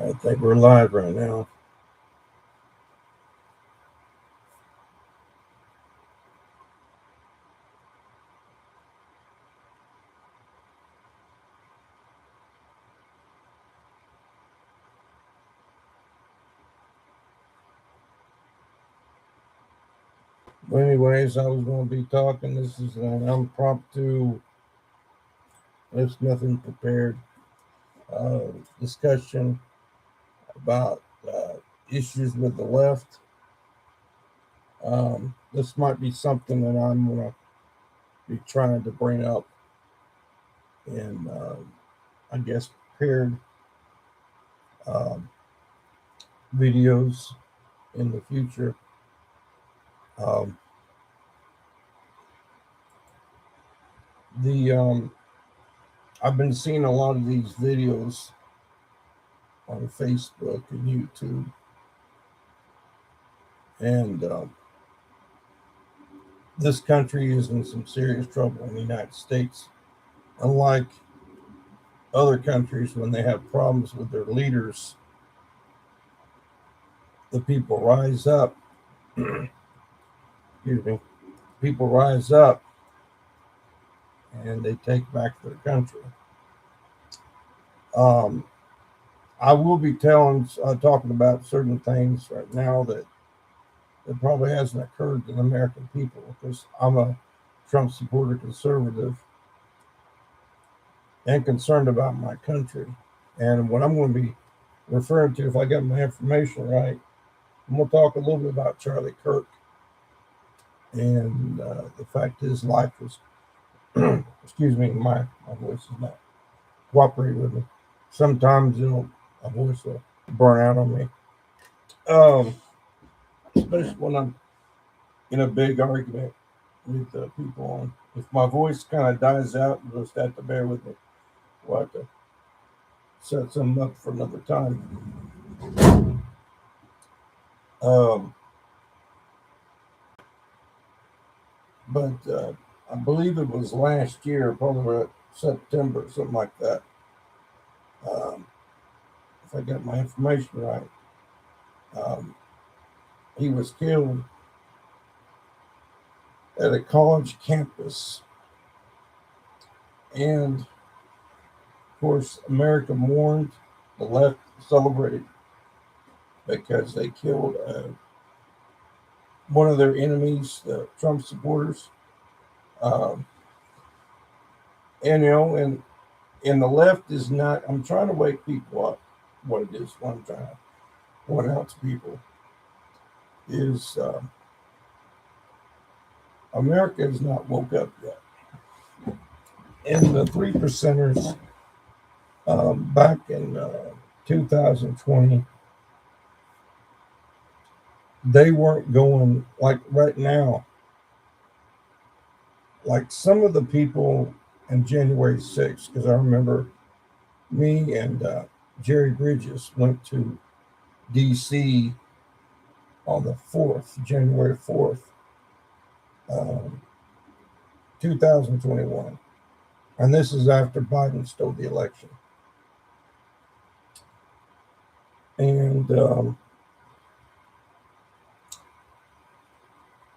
I think we're live right now. Well, anyways, I was going to be talking. This is an impromptu, there's nothing prepared uh, discussion about issues with the left. This might be something that I'm going to be trying to bring up in, I guess, prepared um, videos in the future. Um, the I've been seeing a lot of these videos on Facebook and YouTube, and this country is in some serious trouble in the United States. Unlike other countries, when they have problems with their leaders, the people rise up. Excuse me. People rise up and they take back their country. Um, I will be talking about certain things right now that probably hasn't occurred to the American people because I'm a Trump supporter, conservative, and concerned about my country. And what I'm going to be referring to, if I got my information right, I'm going to talk a little bit about Charlie Kirk and the fact his life was, excuse me, my voice is not cooperating with me. Sometimes my voice will burn out on me, especially when I'm in a big argument with people on. If my voice kind of dies out, you'll just have to bear with me. We'll have to set something up for another time. Um, but I believe it was last year, probably about September, something like that. Um, if I got my information right, um, he was killed at a college campus. And of course, America mourned, the left celebrated because they killed one of their enemies, the Trump supporters. Um, and the left is not, I'm trying to wake people up. What it is, what I'm trying to point out to people is America is not woke up yet. And the three percenters back in 2020, they weren't going like right now. Like some of the people in January 6th, because I remember me and Jerry Bridges went to D.C. on the 4th, January 4th, um, 2021. And this is after Biden stole the election. And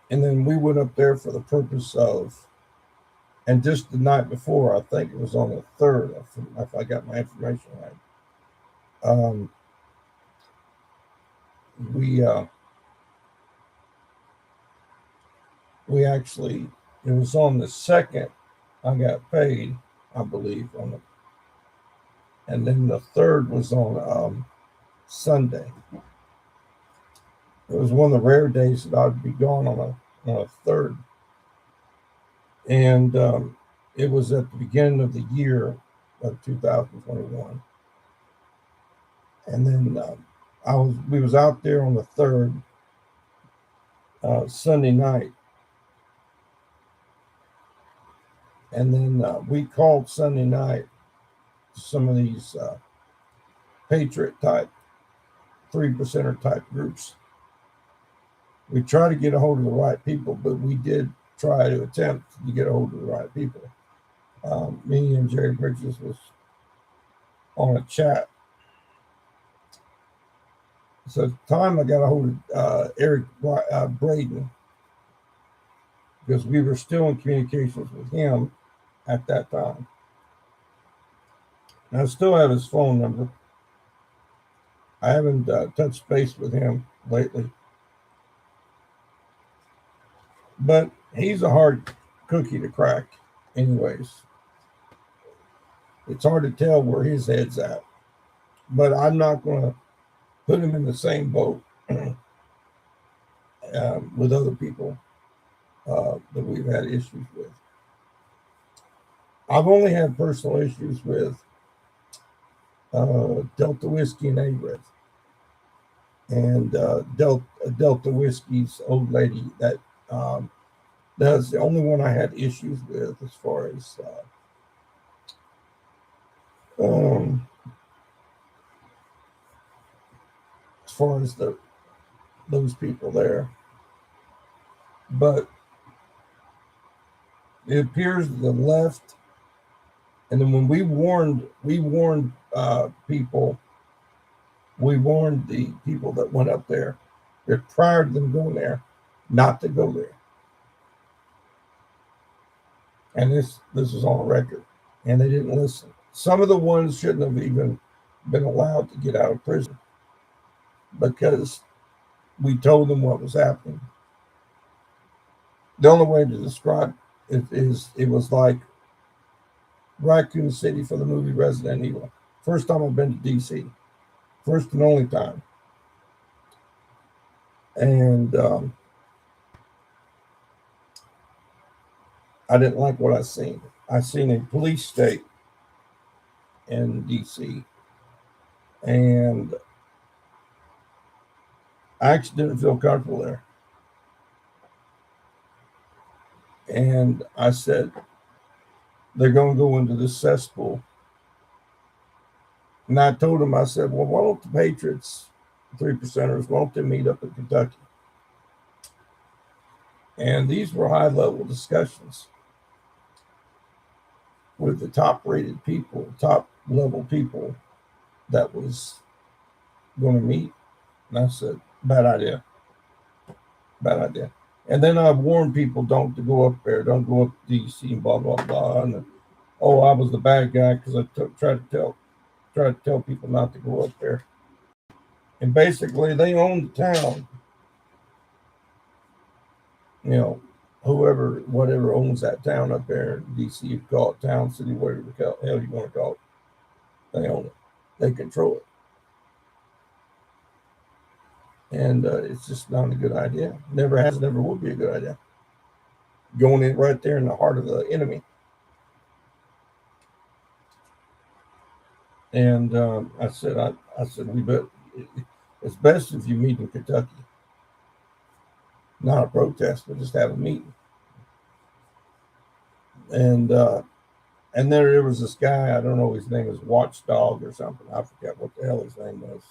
then we went up there for the purpose of, and just the night before, I think it was on the 3rd, if I got my information right, um, we we actually, it was on the 2nd I got paid, I believe, and then the 3rd was on Sunday. It was one of the rare days that I'd be gone on a 3rd, and it was at the beginning of the year of 2021. And then we was out there on the 3rd, Sunday night, and then we called Sunday night to some of these patriot type, 3%er type groups. We tried to get a hold of the right people, but we did try to attempt to get a hold of the right people. Me and Jerry Bridges was on a chat, So at the time I got a hold of Eric Braden, because we were still in communications with him at that time. And I still have his phone number. I haven't touched base with him lately. But he's a hard cookie to crack, anyways. It's hard to tell where his head's at. But I'm not going to put him in the same boat with other people that we've had issues with. I've only had personal issues with Delta Whiskey and A-Red. And Delta Whiskey's old lady, that's the only one I had issues with as far as those people there. But it appears the left, and then when we warned people, we warned the people that went up there prior to them going there not to go there. And this is on record, and they didn't listen. Some of the ones shouldn't have even been allowed to get out of prison because we told them what was happening. The only way to describe it is it was like Raccoon City for the movie Resident Evil. First time I've been to DC. First and only time. And I didn't like what I seen. I seen a police state in DC. And I actually didn't feel comfortable there. And I said, they're going to go into this cesspool. And I told them, I said, well, why don't the Patriots, 3%ers, why don't they meet up in Kentucky? And these were high-level discussions with the top-rated people, top-level people that was going to meet. And I said, bad idea. Bad idea. And then I warned people, don't go up there, don't go up to D.C. and blah, blah, blah. And I was the bad guy because I tried to tell people not to go up there. And basically, they own the town. You know, whatever owns that town up there in D.C., you call it town, city, whatever the hell you want to call it. They own it. They control it. And it's just not a good idea. Never has, never will be a good idea. Going in right there in the heart of the enemy. And I said, we bet it's best if you meet in Kentucky. Not a protest, but just have a meeting. And there was this guy, I don't know, his name is Watchdog or something. I forget what the hell his name was.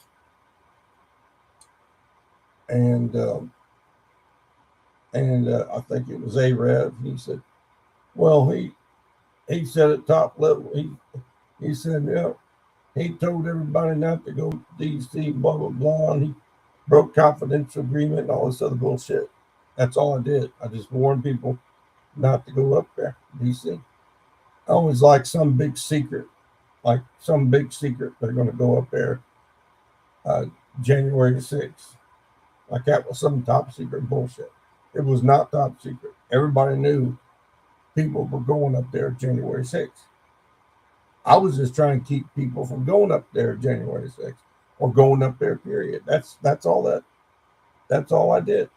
And I think it was A-Rev. He said, well, he said at top level, he said, yeah, he told everybody not to go to DC, blah, blah, blah, and he broke confidential agreement and all this other bullshit. That's all I did. I just warned people not to go up there, DC. I always like some big secret they're going to go up there January 6th. Like that was some top secret bullshit. It was not top secret. Everybody knew people were going up there January 6th. I was just trying to keep people from going up there January 6th or going up there, period. That's all I did.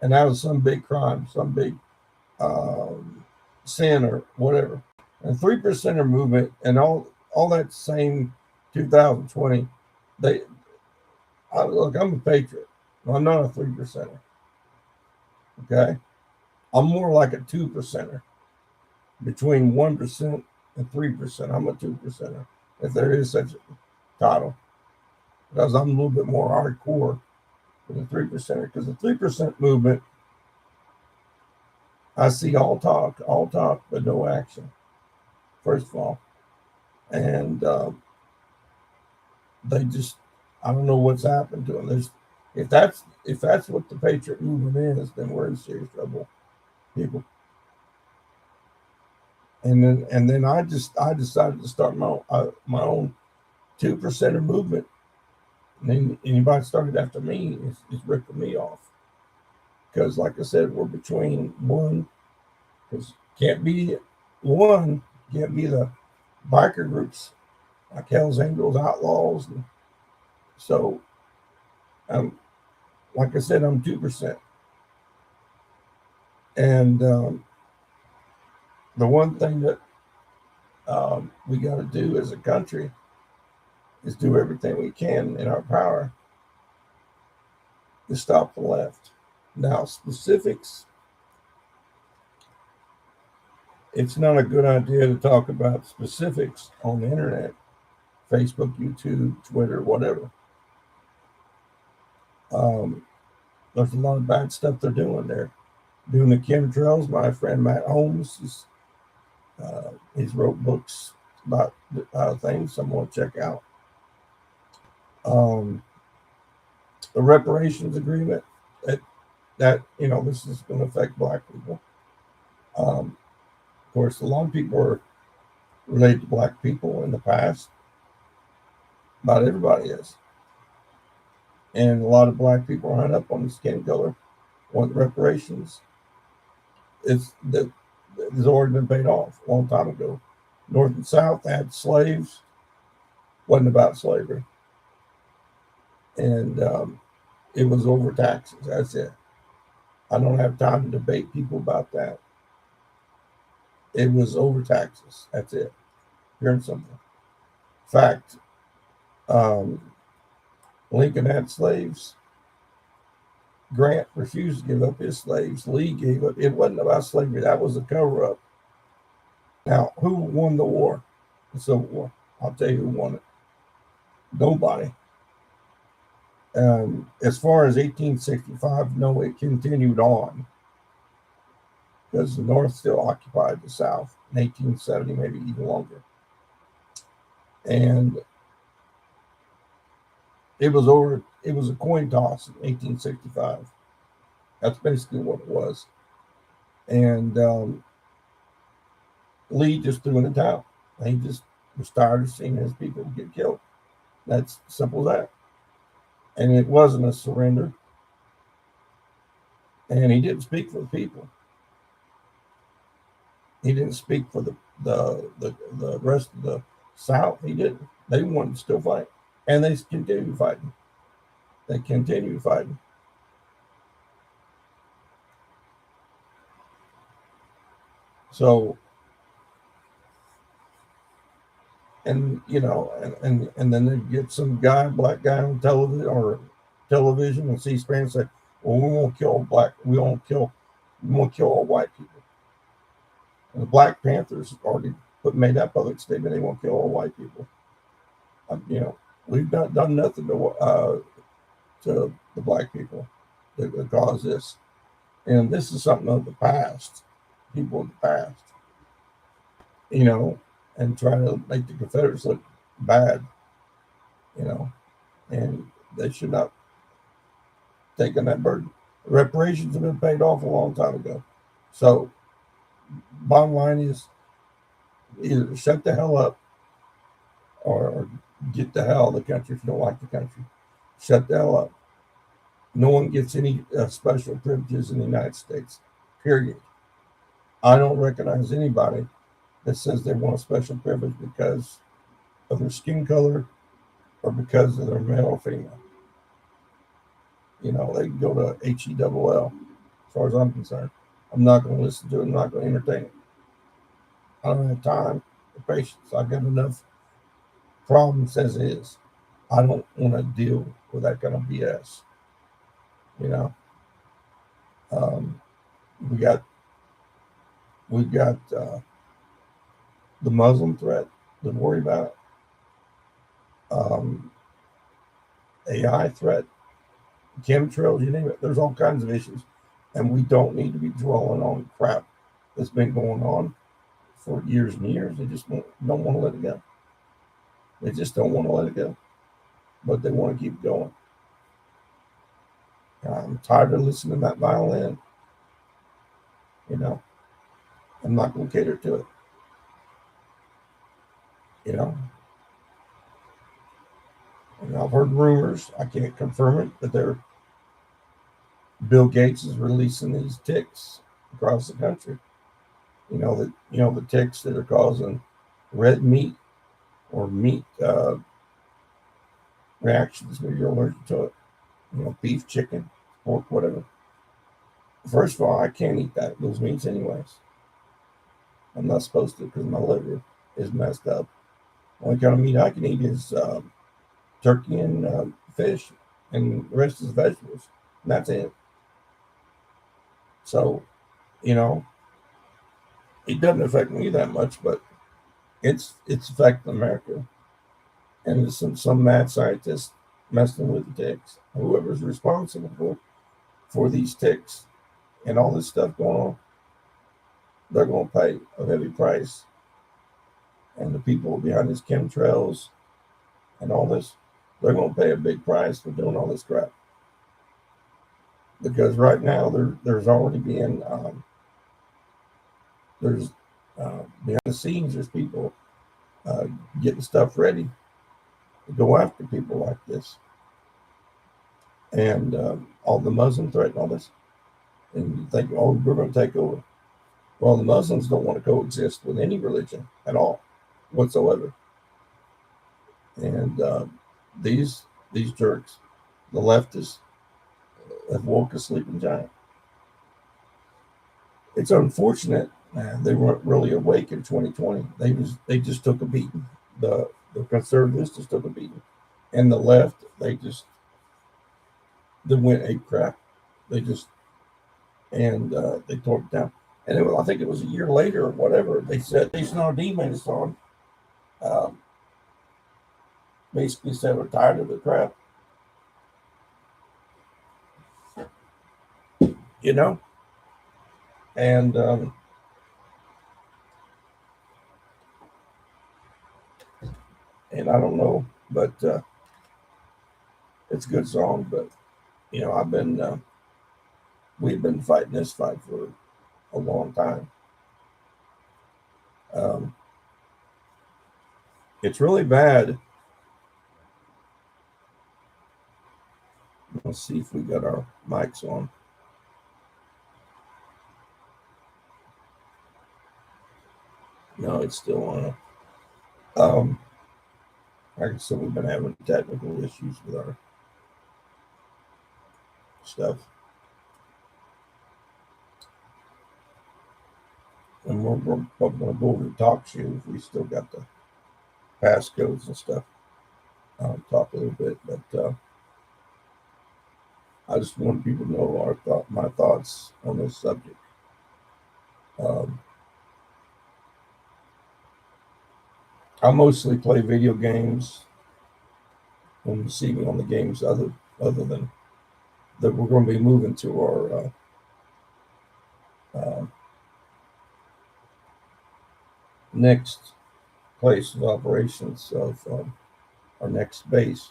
And that was some big crime, some big sin or whatever. And 3%er movement and all that same 2020, I'm a patriot. I'm not a 3%er. Okay? I'm more like a 2%er. Between 1% and 3%. I'm a 2%er, if there is such a title. Because I'm a little bit more hardcore than the 3%er. Because the 3% movement, I see all talk, but no action. First of all. And they just I don't know what's happened to them. If that's what the Patriot movement is, then we're in serious trouble, people. And then I decided to start my own 2%er movement. And then anybody started after me is ripping me off because, like I said, we're between one because can't be one can't be the biker groups like Hell's Angels, Outlaws, and so um, like I said, I'm 2%. And the one thing that we got to do as a country is do everything we can in our power to stop the left. Now, specifics, it's not a good idea to talk about specifics on the internet, Facebook, YouTube, Twitter, whatever. Um, there's a lot of bad stuff they're doing there. Doing the chemtrails, my friend Matt Holmes, he's wrote books about things I'm going to check out. The reparations agreement, that this is going to affect black people. Of course, a lot of people are related to black people in the past. Not everybody is. And a lot of black people are hung up on the skin color, want reparations. It's already been paid off a long time ago. North and South had slaves. Wasn't about slavery. And it was over taxes. That's it. I don't have time to debate people about that. It was over taxes. That's it. Here's something. In fact, Lincoln had slaves. Grant refused to give up his slaves. Lee gave up. It wasn't about slavery. That was a cover-up. Now, who won the war? The Civil War. I'll tell you who won it. Nobody. As far as 1865, no, it continued on because the North still occupied the South in 1870, maybe even longer. And it was a coin toss in 1865. That's basically what it was. And Lee just threw in the towel. He just was tired of seeing his people get killed. That's simple as that. And it wasn't a surrender. And he didn't speak for the people. He didn't speak for the rest of the South. He didn't. They wanted to still fight. And they continued fighting. They continued fighting. So, and then they get some black guy on television and C-SPAN and say, well, we won't kill we won't kill all white people. And the Black Panthers already made that public statement. They won't kill all white people. We've not done nothing to the black people that cause this. And this is something of the past, people of the past, and trying to make the Confederates look bad, and they should not take on that burden. Reparations have been paid off a long time ago. So, bottom line is either shut the hell up or get the hell out of the country if you don't like the country. Shut the hell up. No one gets any special privileges in the United States, period. I don't recognize anybody that says they want a special privilege because of their skin color or because of their male or female. They can go to HELL, as far as I'm concerned. I'm not going to listen to it. I'm not going to entertain it. I don't have time or patience. I've got enough problems as is. I don't want to deal with that kind of BS. We've got the Muslim threat to worry about, AI threat, chemtrails, you name it. There's all kinds of issues, and we don't need to be dwelling on crap that's been going on for years and years. They just don't want to let it go. They just don't want to let it go. but they want to keep going. I'm tired of listening to that violin. You know, I'm not going to cater to it. You know, and I've heard rumors. I can't confirm it, but Bill Gates is releasing these ticks across the country. The ticks that are causing red meat or meat reactions where you're allergic to it. Beef, chicken, pork, whatever. First of all, I can't eat those meats anyways. I'm not supposed to because my liver is messed up. Only kind of meat I can eat is turkey and fish, and the rest is vegetables. And that's it. So, it doesn't affect me that much, but it's affecting America. And there's some mad scientists messing with the ticks. Whoever's responsible for these ticks and all this stuff going on, they're going to pay a heavy price. And the people behind these chemtrails and all this, they're going to pay a big price for doing all this crap. Because right now there's already been behind the scenes there's people getting stuff ready to go after people like this, and all the Muslim threat and all this, and you think, oh, we're going to take over. Well, the Muslims don't want to coexist with any religion at all, whatsoever. And these jerks, the leftists, have woke a sleeping giant. It's unfortunate they weren't really awake in 2020. They just took a beating. The conservatives just took a beating, and the left they went ape crap. They tore it down. And I think it was a year later or whatever. They said Jason R.D. made a song. Basically said we're tired of the crap. And I don't know, but it's a good song. But we've been fighting this fight for a long time. It's really bad. Let's see if we got our mics on. No, it's still on. Like I said, we've been having technical issues with our stuff. And we're probably going to go over to talk show if we still got the passcodes and stuff. I'll talk a little bit, but I just want people to know my thoughts on this subject. I mostly play video games when you see me on the games, other than that we're going to be moving to our next place of operations of our next base,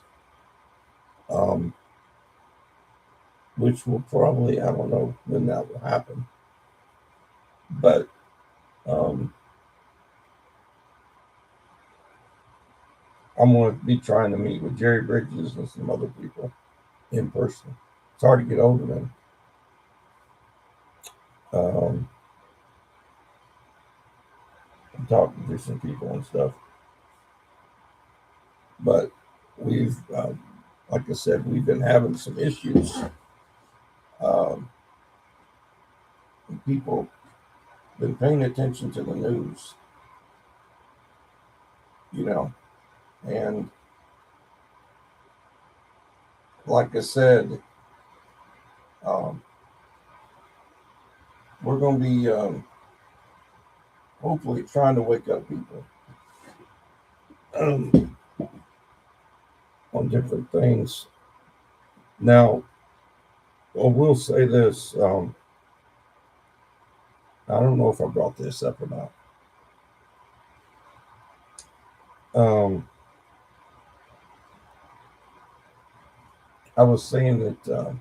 which will probably, I don't know when that will happen, but I'm going to be trying to meet with Jerry Bridges and some other people in person. It's hard to get hold of them. I'm talking to some people and stuff. But we've, like I said, we've been having some issues. People been paying attention to the news, and like I said, we're going to be hopefully trying to wake up people on different things. Now, I will say this. I don't know if I brought this up or not. I was saying that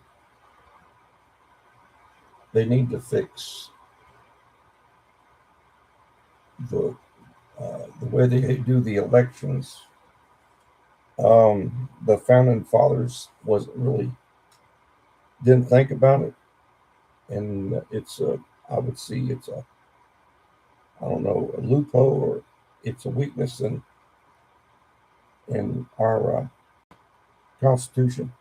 they need to fix the way they do the elections. The founding fathers wasn't really didn't think about it, and it's a I would see it's a I don't know a loophole or it's a weakness in our Constitution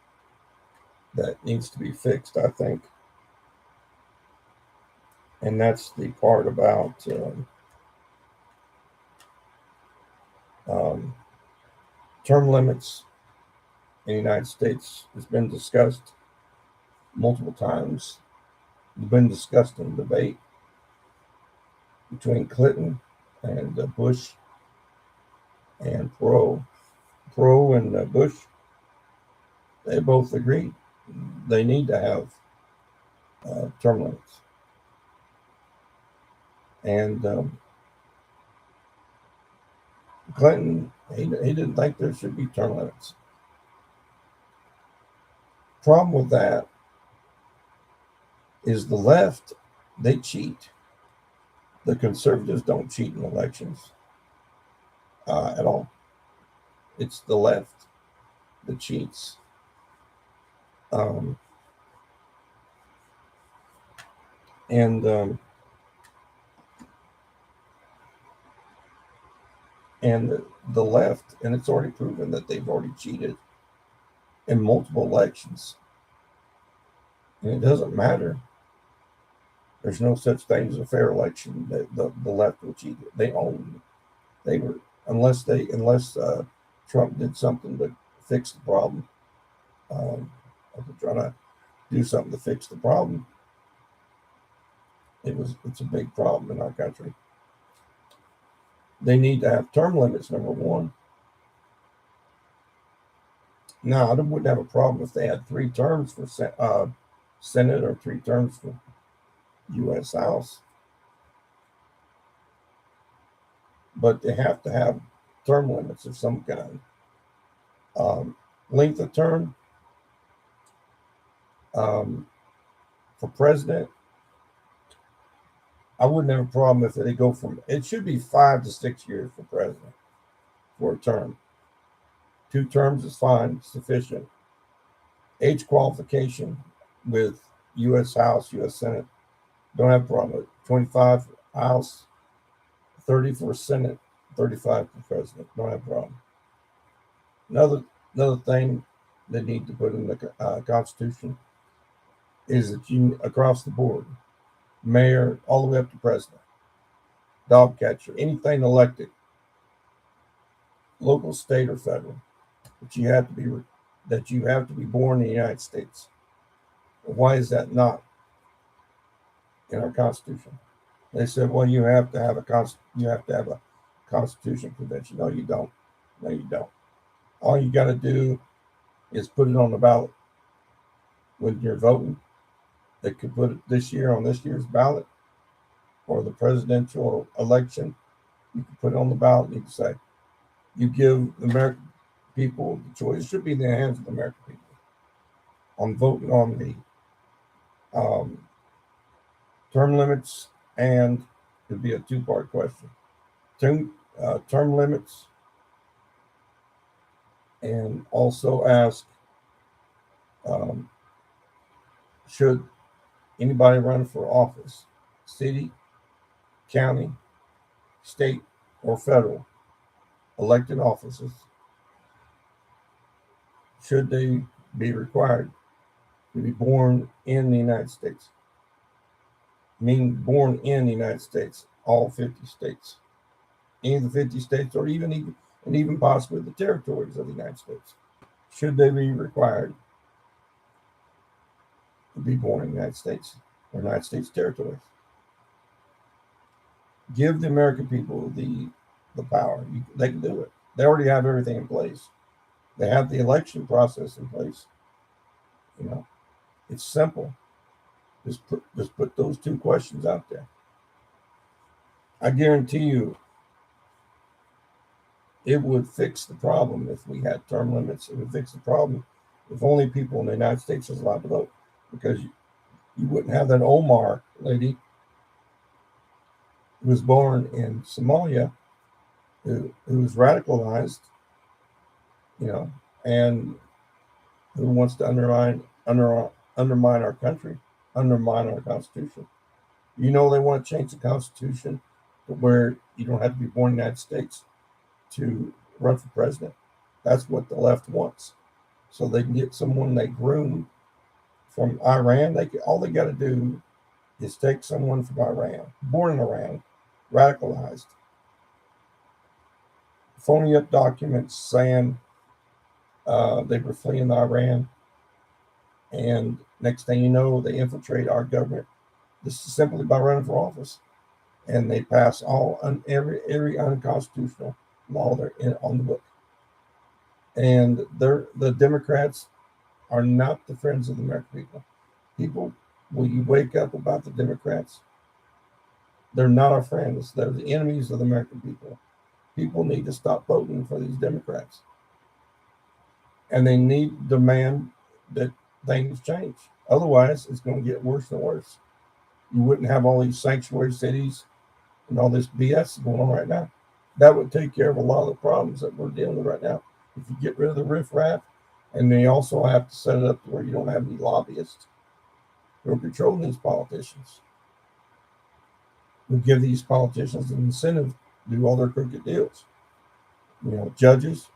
that needs to be fixed. I think, and that's the part about um, term limits in the United States has been discussed multiple times. It's been discussed in debate between Clinton and Bush and Pro and Bush. They both agreed they need to have term limits. And Clinton, he didn't think there should be term limits. Problem with that is the left, they cheat. The conservatives don't cheat in elections at all. It's the left that cheats. Um, and the left, and it's already proven that they've already cheated in multiple elections. And it doesn't matter. There's no such thing as a fair election. The left will cheat. They own. They were unless Trump did something to fix the problem, or to try to do something to fix the problem. It's a big problem in our country. They need to have term limits, number one. Now, I wouldn't have a problem if they had 3 terms for Senate or 3 terms for U.S. House. But they have to have term limits of some kind. Length of term for president, I wouldn't have a problem if they go from, it should be 5 to 6 years for president for a term. 2 terms is fine, sufficient. Age qualification with U.S. House, U.S. Senate, don't have a problem with it. 25 for House, 30 for Senate, 35 for president. Don't have a problem. Another thing they need to put in the Constitution is that you across the board, mayor all the way up to president, dog catcher, anything elected, local, state, or federal, that you have to be born in the United States. Why is that not in our Constitution? They said, well, you have to have a Constitution convention. No, you don't. No, you don't. All you got to do is put it on the ballot when you're voting. They could put it this year on this year's ballot, or the presidential election. You can put it on the ballot. You can say, you give the American people the choice. It should be in the hands of the American people on voting on the term limits, and it'd be a 2-part question. Term limits, and also ask, should anybody run for office, city, county, state, or federal elected offices, should they be required to be born in the United States? Meaning born in the United States, all 50 states, any of the 50 states, or even possibly the territories of the United States. Should they be required to be born in the United States or United States territories? Give the American people the power. They can do it. They already have everything in place. They have the election process in place. It's simple. Just put those 2 questions out there. I guarantee you, it would fix the problem if we had term limits. It would fix the problem if only people in the United States is allowed to vote, because you wouldn't have that Omar lady who was born in Somalia, who was radicalized, you know, and who wants to undermine our country, undermine our Constitution. You know, they want to change the Constitution to where you don't have to be born in the United States to run for president. That's what the left wants. So they can get someone they groom from Iran. All they got to do is take someone from Iran, born in Iran, radicalized, phoning up documents saying they were fleeing Iran, and next thing you know, they infiltrate our government. This is simply by running for office, and they pass every unconstitutional law on the book. And the Democrats are not the friends of the American people. People, will you wake up about the Democrats? They're not our friends. They're the enemies of the American people. People need to stop voting for these Democrats. And they need to demand that things change. Otherwise, it's going to get worse and worse. You wouldn't have all these sanctuary cities and all this BS going on right now. That would take care of a lot of the problems that we're dealing with right now. If you get rid of the riffraff, and they also have to set it up to where you don't have any lobbyists who are controlling these politicians. We give these politicians an incentive to do all their crooked deals. You know, judges,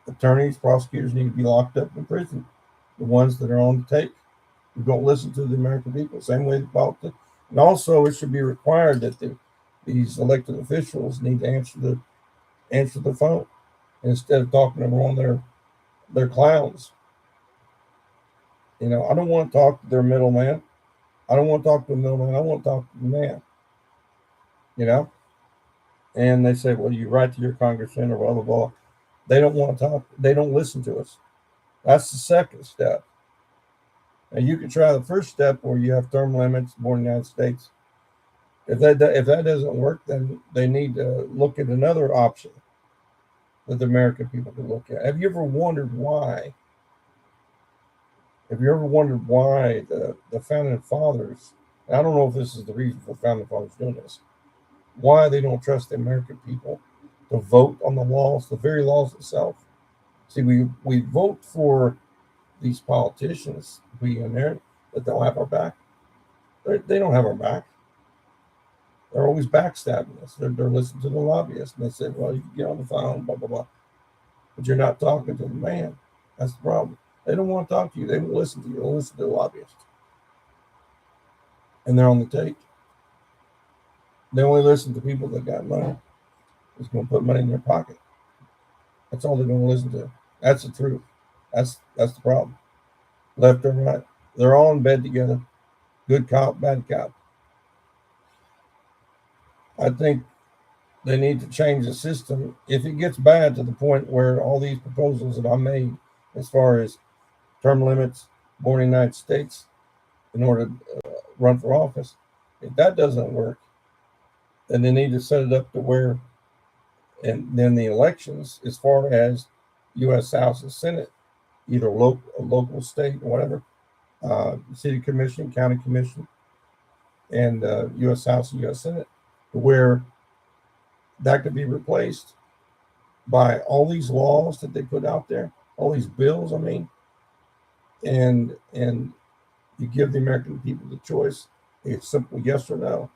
attorneys, prosecutors need to be locked up in prison. The ones that are on the take, who don't listen to the American people, same way the politics. And also, it should be required that these elected officials need to answer the phone instead of talking to them on their clowns. You know, I don't want to talk to their middleman. I don't want to talk to the middleman. I want to talk to the man. You know, and they say, well, you write to your congressman or blah blah blah. They don't want to talk. They don't listen to us. That's the second step. And you can try the first step where you have term limits, born in the United States. If that doesn't work, then they need to look at another option that the American people can look at. Have you ever wondered why? Have you ever wondered why the founding fathers? I don't know if this is the reason for the founding fathers doing this. Why they don't trust the American people to vote on the laws, the very laws itself. See, we vote for these politicians, we in there, that don't have our back. They don't have our back. They're always backstabbing us. They're listening to the lobbyists, and they say, well, you can get on the phone, blah, blah, blah. But you're not talking to the man. That's the problem. They don't want to talk to you. They won't listen to you. They'll listen to the lobbyists. And they're on the take. They only listen to people that got money. It's going to put money in their pocket. That's all they're going to listen to. That's the truth. That's the problem. Left or right. They're all in bed together. Good cop, bad cop. I think they need to change the system. If it gets bad to the point where all these proposals that I made, as far as term limits, born in the United States, in order to run for office, if that doesn't work, then they need to set it up to where, and then the elections, as far as U.S. House and Senate, either local, state, or whatever, city commission, county commission, and U.S. House and U.S. Senate, where that could be replaced by all these laws that they put out there, all these bills, I mean, and you give the American people the choice. It's simple yes or no.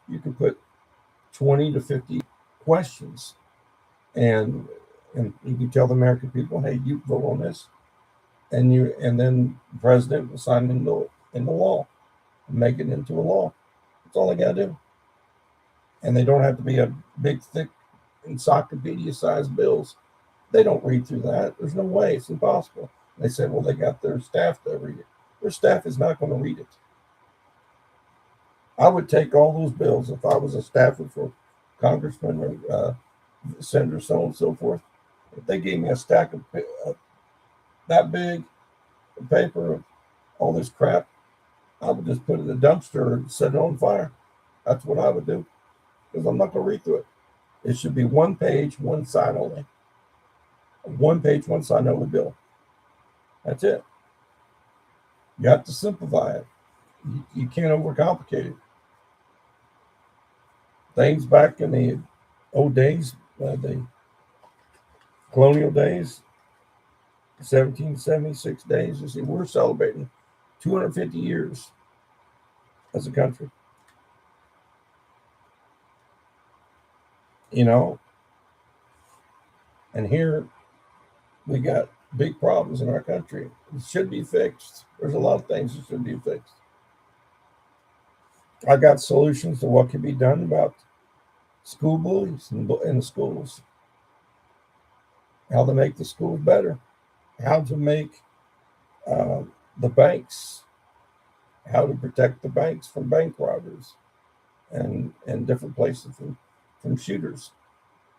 You can put 20 to 50 questions, and you can tell the American people, hey, you vote on this, and then the president will sign it into law and make it into a law. That's all they got to do. And they don't have to be a big, thick, encyclopedia-sized bills. They don't read through that. There's no way. It's impossible. They say, well, they got their staff to read it. Their staff is not going to read it. I would take all those bills if I was a staffer for congressman or senator, so on and so forth. If they gave me a stack of that big of paper of all this crap, I would just put it in a dumpster and set it on fire. That's what I would do, because I'm not going to read through it. It should be one page, one side only. One page, one side only bill. That's it. You have to simplify it. You can't overcomplicate it. Things back in the old days, the colonial days, 1776 days. You see, we're celebrating 250 years as a country. You know, and here we got big problems in our country. It should be fixed. There's a lot of things that should be fixed. I got solutions to what can be done about school bullies in the schools, how to make the schools better, how to make uh, the banks, how to protect the banks from bank robbers and different places from shooters.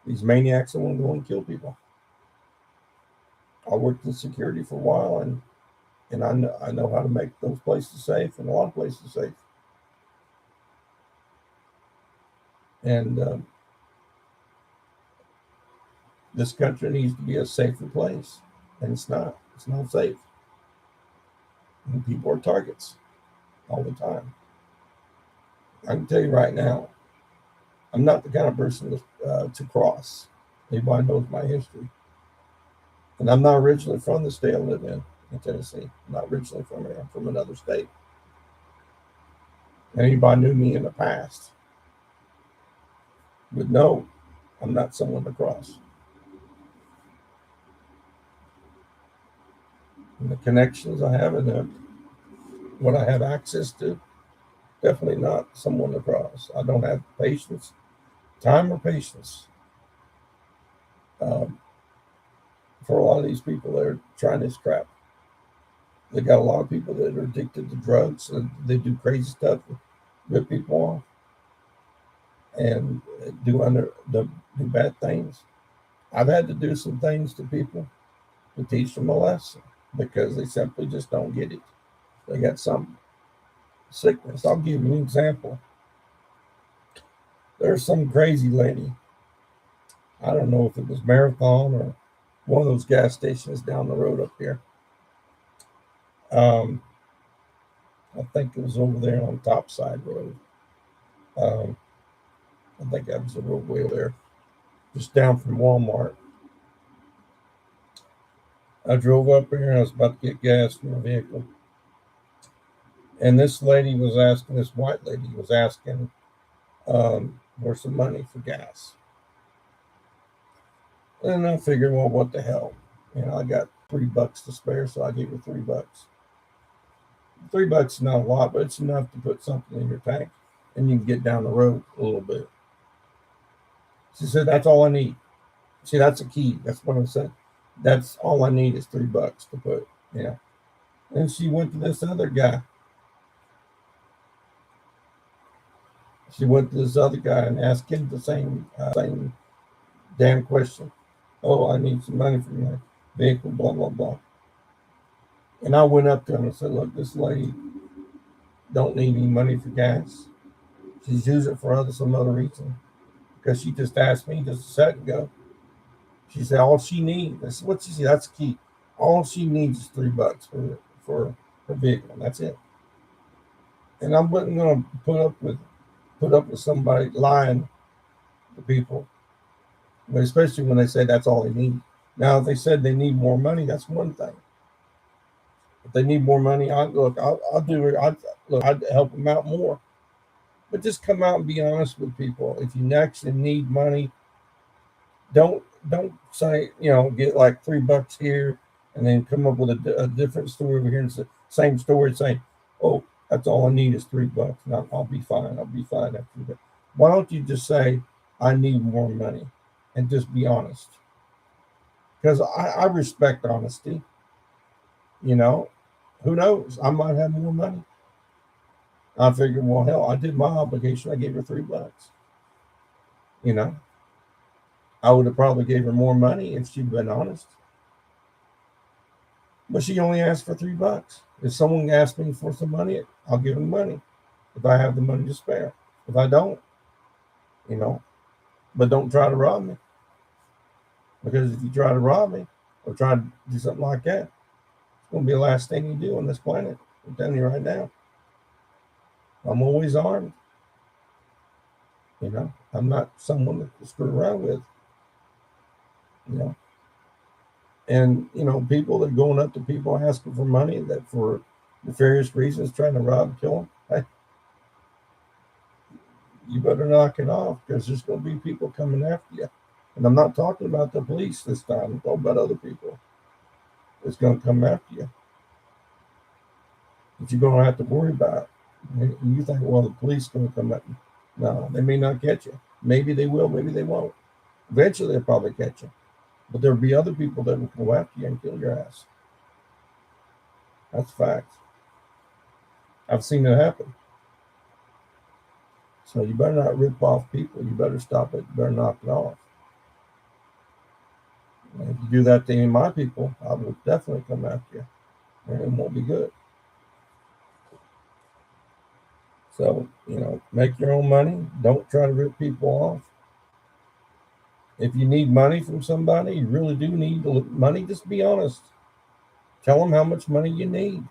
These maniacs that want to go and kill people. I worked in security for a while, and I know how to make those places safe and a lot of places safe. And this country needs to be a safer place, and it's not. It's not safe. And people are targets all the time. I can tell you right now, I'm not the kind of person to cross. Anybody knows my history, and I'm not originally from the state I live in Tennessee. I'm not originally from here. I'm from another state. And anybody knew me in the past would know I'm not someone to cross. And the connections I have and what I have access to, definitely not someone to cross. I don't have patience, time or patience um, for a lot of these people that are trying this crap. They got a lot of people that are addicted to drugs and they do crazy stuff, rip people off, and do bad things. I've had to do some things to people to teach them a lesson because they simply just don't get it. They got some sickness. I'll give you an example. There's some crazy lady. I don't know if it was Marathon or one of those gas stations down the road up here. Um, I think it was over there on Topside Road. Um, I think that was the roadway there, just down from Walmart. I drove up here and I was about to get gas for my vehicle. And this lady was asking, this white lady was asking for some money for gas. And I figured, well, what the hell? I got $3 to spare, so I gave her $3. $3 is not a lot, but it's enough to put something in your tank and you can get down the road a little bit. She said, that's all I need. See, that's a key. That's what I said. That's all I need is $3 to put. Yeah. And she went to this other guy. She went to this other guy and asked him the same damn question. Oh, I need some money for my vehicle, blah, blah, blah. And I went up to him and said, look, this lady don't need any money for gas. She's using it for some other reason. Because she just asked me just a second ago. She said all she needs. That's what she said. That's key. All she needs is $3 for her vehicle. And that's it. And I wasn't going to put up with somebody lying to people, but especially when they say that's all they need. Now, if they said they need more money, that's one thing. If they need more money, I'll do it. I'd help them out more. But just come out and be honest with people. If you actually need money, don't say get like $3 here and then come up with a different story over here and say same story saying, oh, that's all I need is $3. Now I'll be fine. I'll be fine after that. Why don't you just say I need more money and just be honest? Because I respect honesty. Who knows? I might have more money. I figured, well, hell, I did my obligation. I gave her $3. You know, I would have probably gave her more money if she'd been honest. But she only asked for $3. If someone asked me for some money, I'll give them money. If I have the money to spare. If I don't, but don't try to rob me. Because if you try to rob me or try to do something like that, going to be the last thing you do on this planet. I'm telling you right now. I'm always armed. You know, I'm not someone to screw around with. You know, and you know, people that are going up to people asking for money that for nefarious reasons, trying to rob and kill them. Hey, you better knock it off because there's going to be people coming after you. And I'm not talking about the police this time. I'm talking about other people that's going to come after you that you're going to have to worry about. And you think, well, the police are going to come at you. No, they may not catch you. Maybe they will, maybe they won't. Eventually, they'll probably catch you. But there'll be other people that will go after you and kill your ass. That's facts. I've seen it happen. So you better not rip off people. You better stop it. You better knock it off. And if you do that to any of my people, I will definitely come after you. And it won't be good. So, you know, make your own money. Don't try to rip people off. If you need money from somebody, you really do need money, just be honest. Tell them how much money you need.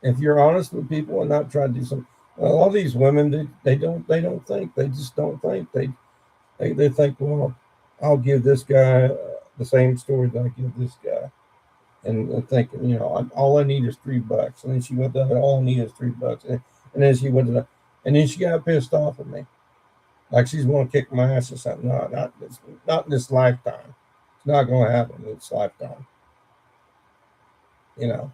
If you're honest with people and not try to do something, a lot of these women, they don't think. They just don't think. They think, well, I'll give this guy the same story that I give this guy. And thinking, you know, all I need is $3. And then she went down, all I need is $3. And then she went to, and then she got pissed off at me. Like she's going to kick my ass or something. No, not in this lifetime. It's not going to happen in this lifetime. You know,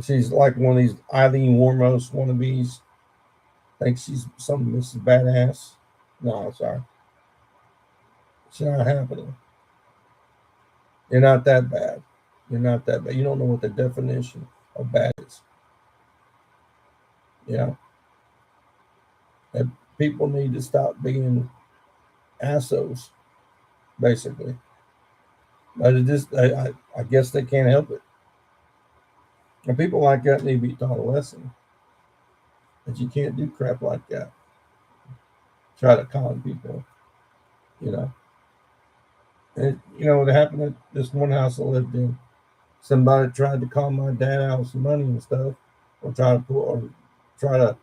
she's like one of these Eileen Warmos wannabes. Thinks she's some Mrs. Badass. No, sorry. It's not happening. You're not that bad. You're not that bad. You don't know what the definition of bad is. You know? And people need to stop being assholes, basically. But it just, I guess they can't help it. And people like that need to be taught a lesson. That you can't do crap like that. Try to con people, you know. And, you know, it happened at this one house I lived in. Somebody tried to call my dad out of some money and stuff, or try to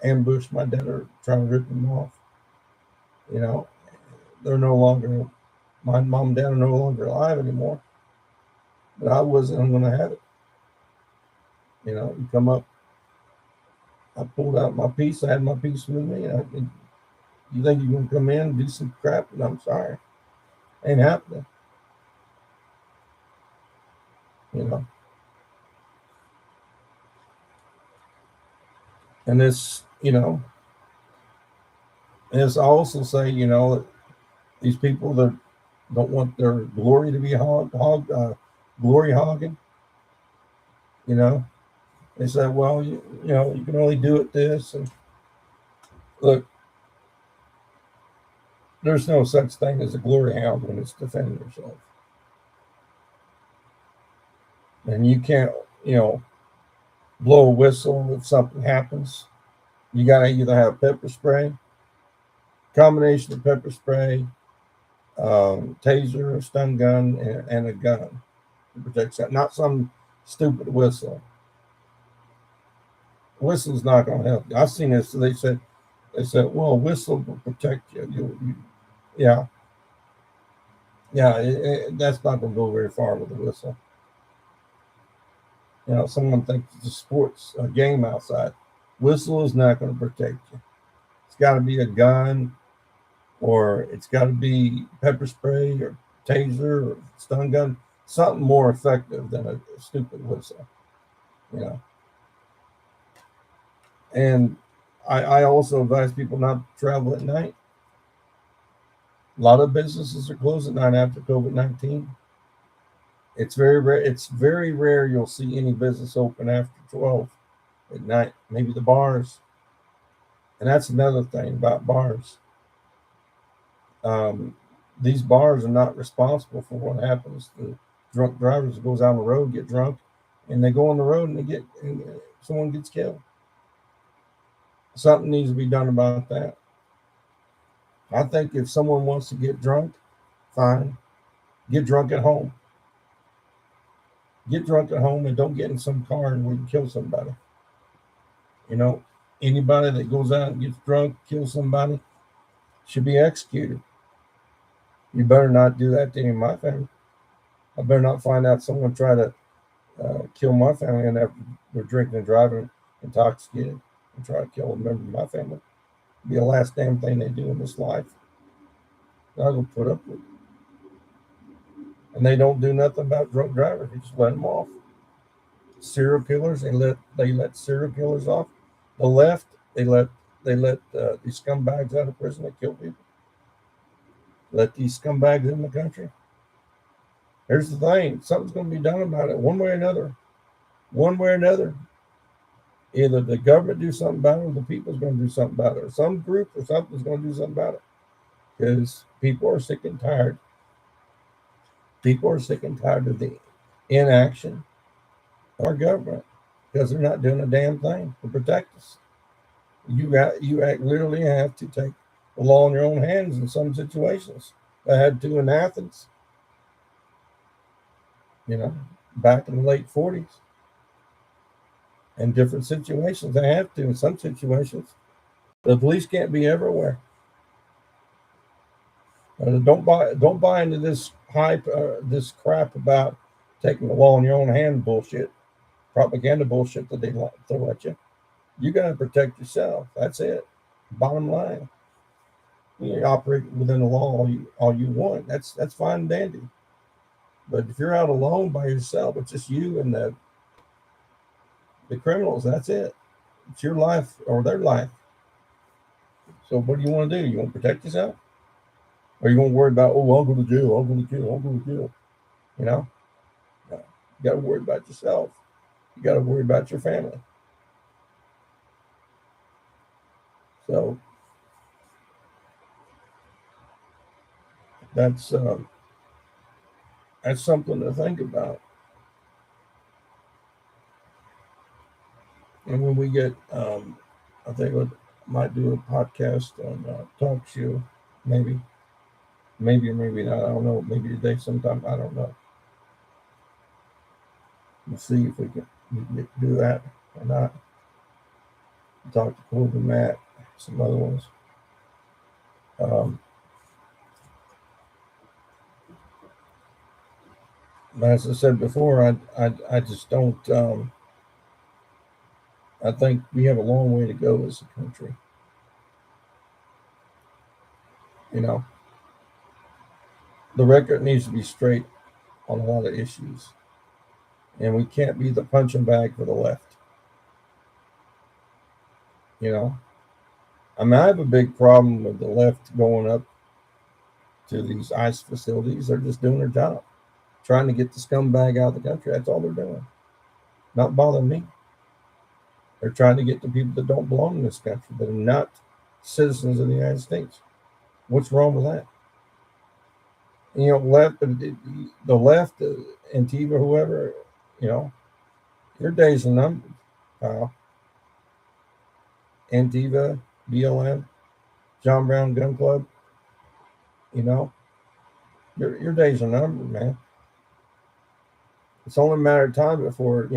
ambush my dad or try to rip him off. You know, they're no longer, my mom and dad are no longer alive anymore. But I wasn't going to have it. You know, you come up, I pulled out my piece. I had my piece with me. You think you're going to come in and do some crap? And I'm sorry. Ain't happening. You know. And this, you know, and it's also say, you know, these people that don't want their glory to be glory hogging, you know, they say, well, you know, you can only do it this. And look, there's no such thing as a glory hound when it's defending yourself. And you can't, you know, blow a whistle if something happens. You got to either have pepper spray, combination of pepper spray, taser, a stun gun, and a gun to protect that. Not some stupid whistle. Whistle's not going to help you. I've seen this. They said, well, a whistle will protect you. Yeah. That's not going to go very far with a whistle. You know, someone thinks it's a sports game outside. Whistle is not going to protect you. It's got to be a gun, or it's got to be pepper spray or taser or stun gun, something more effective than a stupid whistle. You know. And I also advise people not to travel at night. A lot of businesses are closed at night after COVID-19. It's very rare. It's very rare you'll see any business open after 12 at night. Maybe the bars. And that's another thing about bars. These bars are not responsible for what happens to drunk drivers that goes out on the road, get drunk, and they go on the road and someone gets killed. Something needs to be done about that. I think if someone wants to get drunk, fine. Get drunk at home. get drunk at home and don't get in some car and we can kill somebody. You know, anybody that goes out and gets drunk, kills somebody, should be executed. You better not do that to any of my family. I better not find out someone try to kill my family and they're drinking and driving intoxicated and try to kill a member of my family. It'll be the last damn thing they do in this life. I'm gonna put up with it. And they don't do nothing about drunk drivers. They just let them off. Serial killers, they let serial killers off. The left, they let these scumbags out of prison that kill people. Let these scumbags in the country. Here's the thing: something's going to be done about it, one way or another. One way or another. Either the government do something about it, or the people's going to do something about it, or some group or something's going to do something about it. Because people are sick and tired. People are sick and tired of the inaction of our government because they're not doing a damn thing to protect us. You literally have to take the law in your own hands in some situations. I had to in Athens, back in the late 40s. In different situations, I have to. In some situations, the police can't be everywhere. Don't buy into this hype, this crap about taking the law in your own hand bullshit, propaganda bullshit that they throw at you. You got to protect yourself. That's it. Bottom line. You operate within the law all you want. That's fine and dandy. But if you're out alone by yourself, it's just you and the criminals. That's it. It's your life or their life. So what do you want to do? You want to protect yourself? Or you want to worry about, I'll go to jail, I'll go to jail, I'll go to jail. No. You got to worry about yourself. You got to worry about your family. So that's something to think about. And when we get, I think we might do a podcast on Talk Show, maybe or maybe not. I don't know. Maybe today sometime. I don't know. We'll see if we can do that or not. Talk to Corbin and Matt, some other ones. As I said before, I just don't. I think we have a long way to go as a country. The record needs to be straight on a lot of issues. And we can't be the punching bag for the left. I have a big problem with the left going up to these ICE facilities. They're just doing their job, trying to get the scumbag out of the country. That's all they're doing. Not bothering me. They're trying to get the people that don't belong in this country, that are not citizens of the United States. What's wrong with that? The left, Antifa, whoever, your days are numbered, pal. Antifa, BLM, John Brown Gun Club, your days are numbered, man. It's only a matter of time before,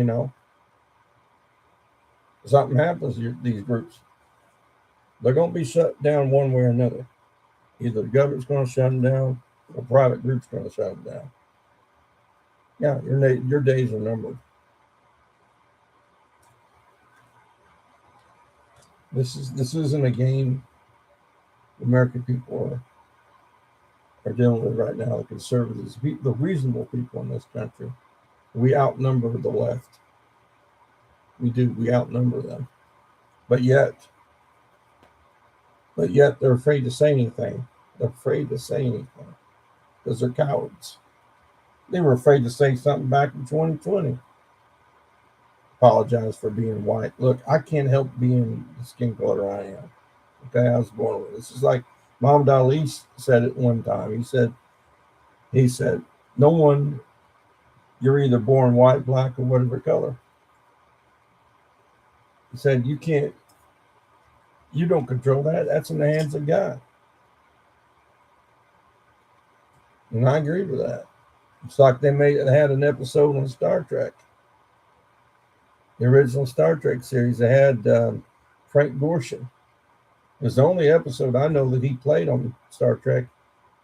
something happens to these groups. They're going to be shut down one way or another. Either the government's going to shut them down or private groups going to shut them down. Yeah, your days are numbered. This isn't a game the American people are dealing with right now. The conservatives, the reasonable people in this country, we outnumber the left. We do. We outnumber them. But yet they're afraid to say anything. They're afraid to say anything because they're cowards. They were afraid to say something back in 2020. Apologize for being white. Look, I can't help being the skin color I am. Okay, I was born with it. This is like Muhammad Ali said it one time. He said, no one, you're either born white, black, or whatever color. He said, you don't control that. That's in the hands of God. And I agree with that. It's like they had an episode on Star Trek, the original Star Trek series. They had Frank Gorshin. It was the only episode I know that he played on Star Trek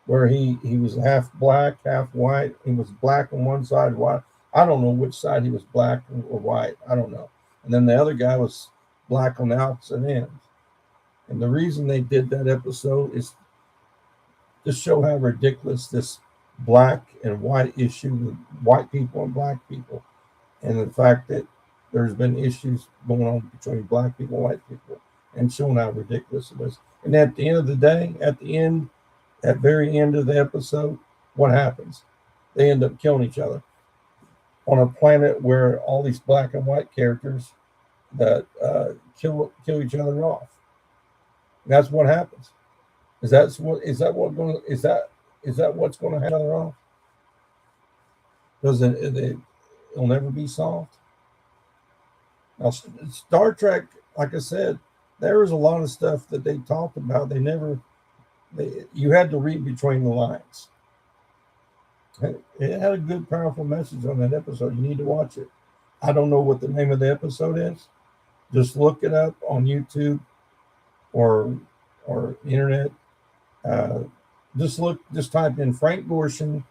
where he was half black, half white. He was black on one side, white. I don't know which side he was black or white. I don't know. And then the other guy was black on the opposite ends. And the reason they did that episode is to show how ridiculous this black and white issue with white people and black people, and the fact that there's been issues going on between black people and white people, and showing how ridiculous it is. And at the end of the day, at very end of the episode, what happens? They end up killing each other on a planet where all these black and white characters that kill each other off. And that's what happens. Is that what's going to happen off? Because it'll never be solved. Now, Star Trek, like I said, there was a lot of stuff that they talked about. You had to read between the lines. It had a good, powerful message on that episode. You need to watch it. I don't know what the name of the episode is. Just look it up on YouTube or internet. Just type in Frank Gorshin,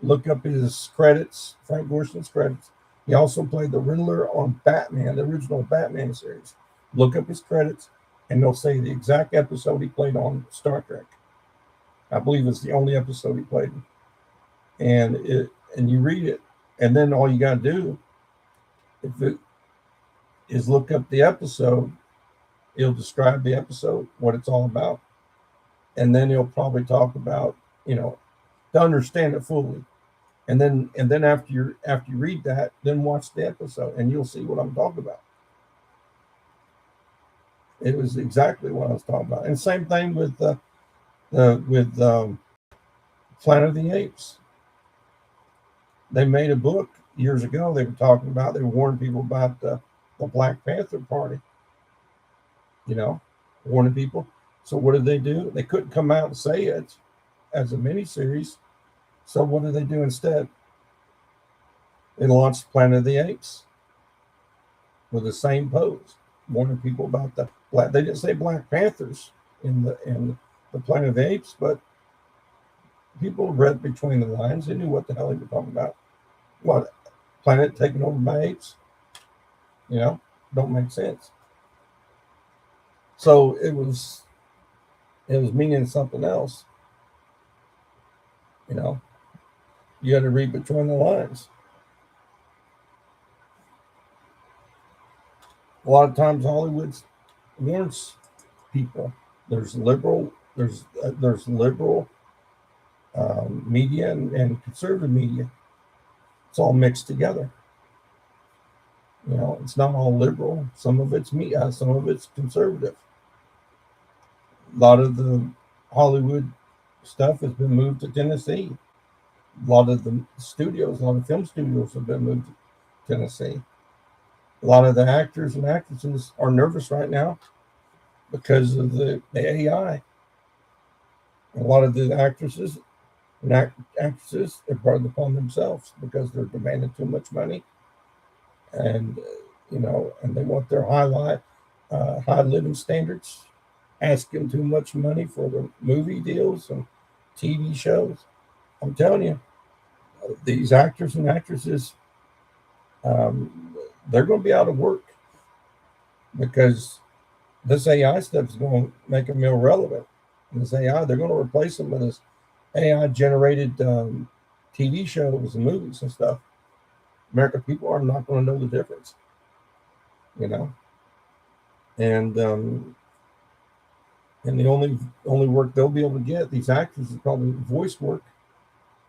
look up his credits, Frank Gorshin's credits. He also played the Riddler on Batman, the original Batman series. Look up his credits, and they'll say the exact episode he played on Star Trek. I believe it's the only episode he played in. And you read it, and then all you got to do is look up the episode. It'll describe the episode, what it's all about. And then he'll probably talk about, to understand it fully. And then after you read that, then watch the episode, and you'll see what I'm talking about. It was exactly what I was talking about. And same thing with Planet of the Apes. They made a book years ago. They were warning people about the Black Panther Party. Warning people. So what did they do? They couldn't come out and say it as a miniseries. So what did they do instead? They launched Planet of the Apes with the same pose, warning people about the black. They didn't say Black Panthers in the Planet of the Apes, but people read between the lines. They knew what the hell they were talking about. What, planet taken over by apes? Don't make sense. So it was meaning something else. You got to read between the lines. A lot of times Hollywood warns people. There's liberal media and conservative media. It's all mixed together. It's not all liberal. Some of it's some of it's conservative. A lot of the Hollywood stuff has been moved to Tennessee. A lot of film studios have been moved to Tennessee. A lot of the actors and actresses are nervous right now because of the AI. A lot of the actresses have brought it upon themselves because they're demanding too much money, and and they want their high living standards, asking too much money for the movie deals and TV shows. I'm telling you, these actors and actresses, they're going to be out of work because this AI stuff is going to make them irrelevant. And this AI, they're going to replace them with this AI generated TV shows and movies and stuff. American people are not going to know the difference, and the only work they'll be able to get, these actors, is probably voice work,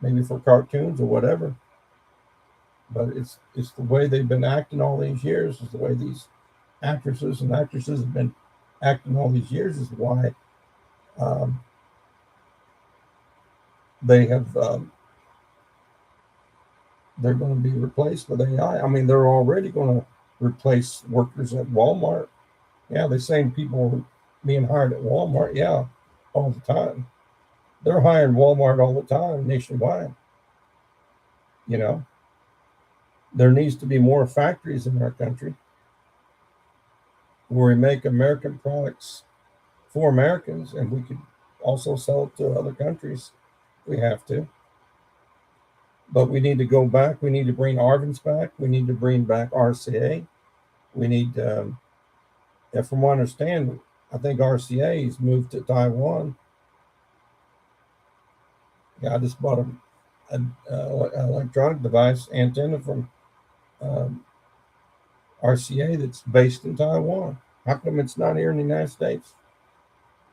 maybe for cartoons or whatever. But it's the way they've been acting all these years. Is the way these actresses and actresses have been acting all these years is why they have they're going to be replaced with AI. I mean, they're already going to replace workers at Walmart. Yeah, the same people are being hired at Walmart. Yeah, all the time. They're hiring Walmart all the time nationwide. You know, there needs to be more factories in our country where we make American products for Americans, and we could also sell it to other countries. We have to, but we need to go back. We need to bring Arvin's back. We need to bring back RCA. We need, and from what I understand, I think RCA's moved to Taiwan. Yeah, I just bought an electronic device antenna from um, RCA that's based in Taiwan. How come it's not here in the United States?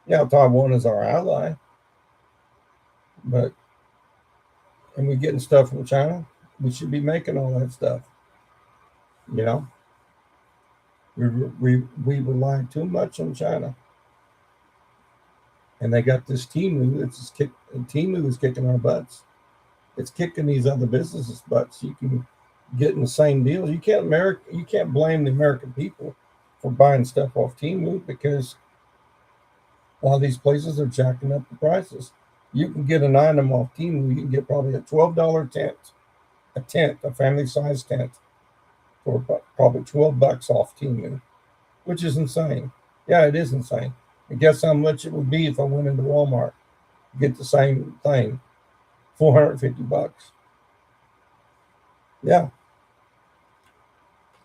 Yeah, Taiwan is our ally, but and we're getting stuff from China. We should be making all that stuff. You know, we rely too much on China, and they got this Timu. Timu is kicking our butts. It's kicking these other businesses' butts. You can get in the same deals. You can't blame the American people for buying stuff off Timu because a lot of these places are jacking up the prices. You can get an item off Timu. You can get probably a $12 a family size tent, for probably $12 off Timu, which is insane. Yeah, it is insane. And guess how much it would be if I went into Walmart, get the same thing, $450. Yeah.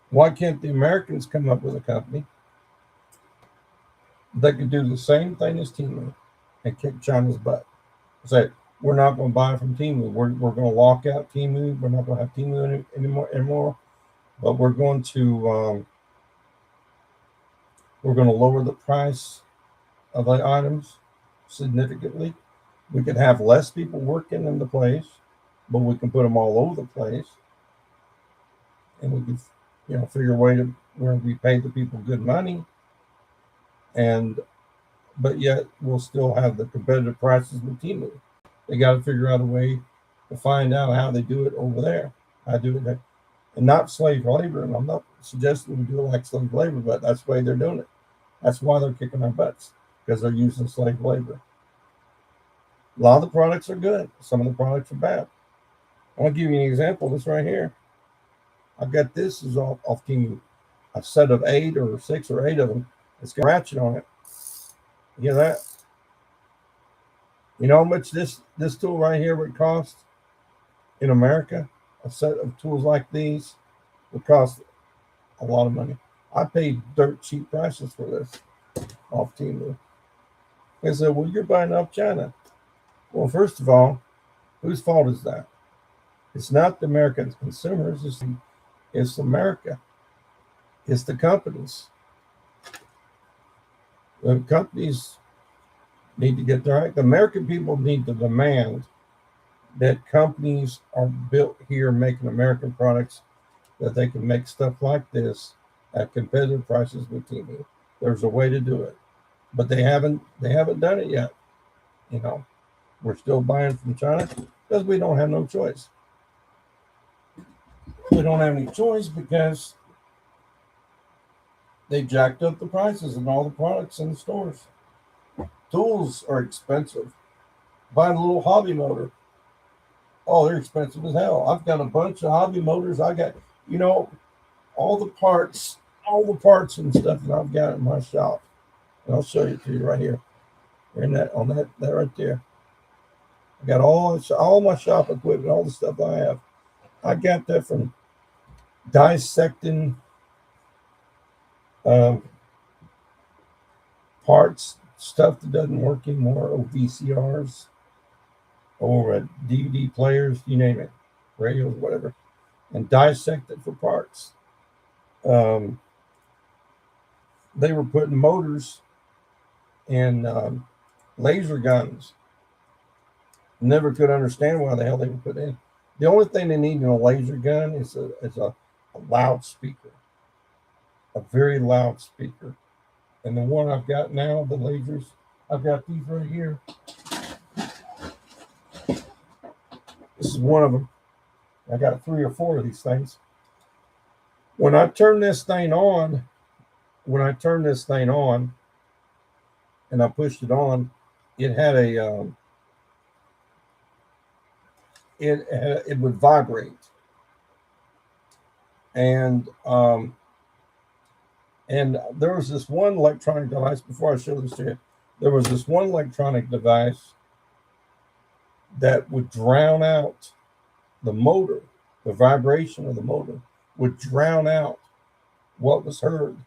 Why can't the Americans come up with a company that could do the same thing as Timu and kick China's butt? Say, we're not going to buy from Timu. We're going to lock out Timu. We're not going to have Timu anymore. But we're going to lower the price of the items significantly. We could have less people working in the place, but we can put them all over the place, and we could, figure a way to where we pay the people good money, and but yet we'll still have the competitive prices with Timu. They got to figure out a way to find out how they do it over there. I do it, and not slave labor. And I'm not suggesting we do it like slave labor, but that's the way they're doing it. That's why they're kicking our butts, because they're using slave labor. A lot of the products are good. Some of the products are bad. I want to give you an example. This right here. I've got this is off Timu. A set of 8 or 6 or 8 of them. It's got a ratchet on it. You hear that? You know how much this tool right here would cost in America? A set of tools like these would cost a lot of money. I paid dirt cheap prices for this off Timu. They said, well, you're buying off China. Well, first of all, whose fault is that? It's not the American consumers. It's America. It's the companies. The companies need to get their right. The American people need to demand that companies are built here making American products, that they can make stuff like this at competitive prices with Timu. There's a way to do it, but they haven't done it yet. We're still buying from China because we don't have no choice. We don't have any choice because they jacked up the prices of all the products in the stores. Tools are expensive. Buying a little hobby motor, oh, they're expensive as hell. I've got a bunch of hobby motors. I got, all the parts and stuff that I've got in my shop. And I'll show you to you right here. That right there. I got all my shop equipment, all the stuff I have. I got that from dissecting parts, stuff that doesn't work anymore, or VCRs, or DVD players, you name it, radios, whatever, and dissect it for parts. They were putting motors in laser guns. Never could understand why the hell they were put in. The only thing they need in a laser gun is a loudspeaker, a very loud speaker. And the one I've got now, the lasers, I've got these right here. This is one of them. I got 3 or 4 of these things. When I turn this thing on, and I pushed it on, it had it would vibrate, and there was this one electronic device. Before I show this to you, there was this one electronic device that would drown out the motor. The vibration of the motor would drown out what was heard.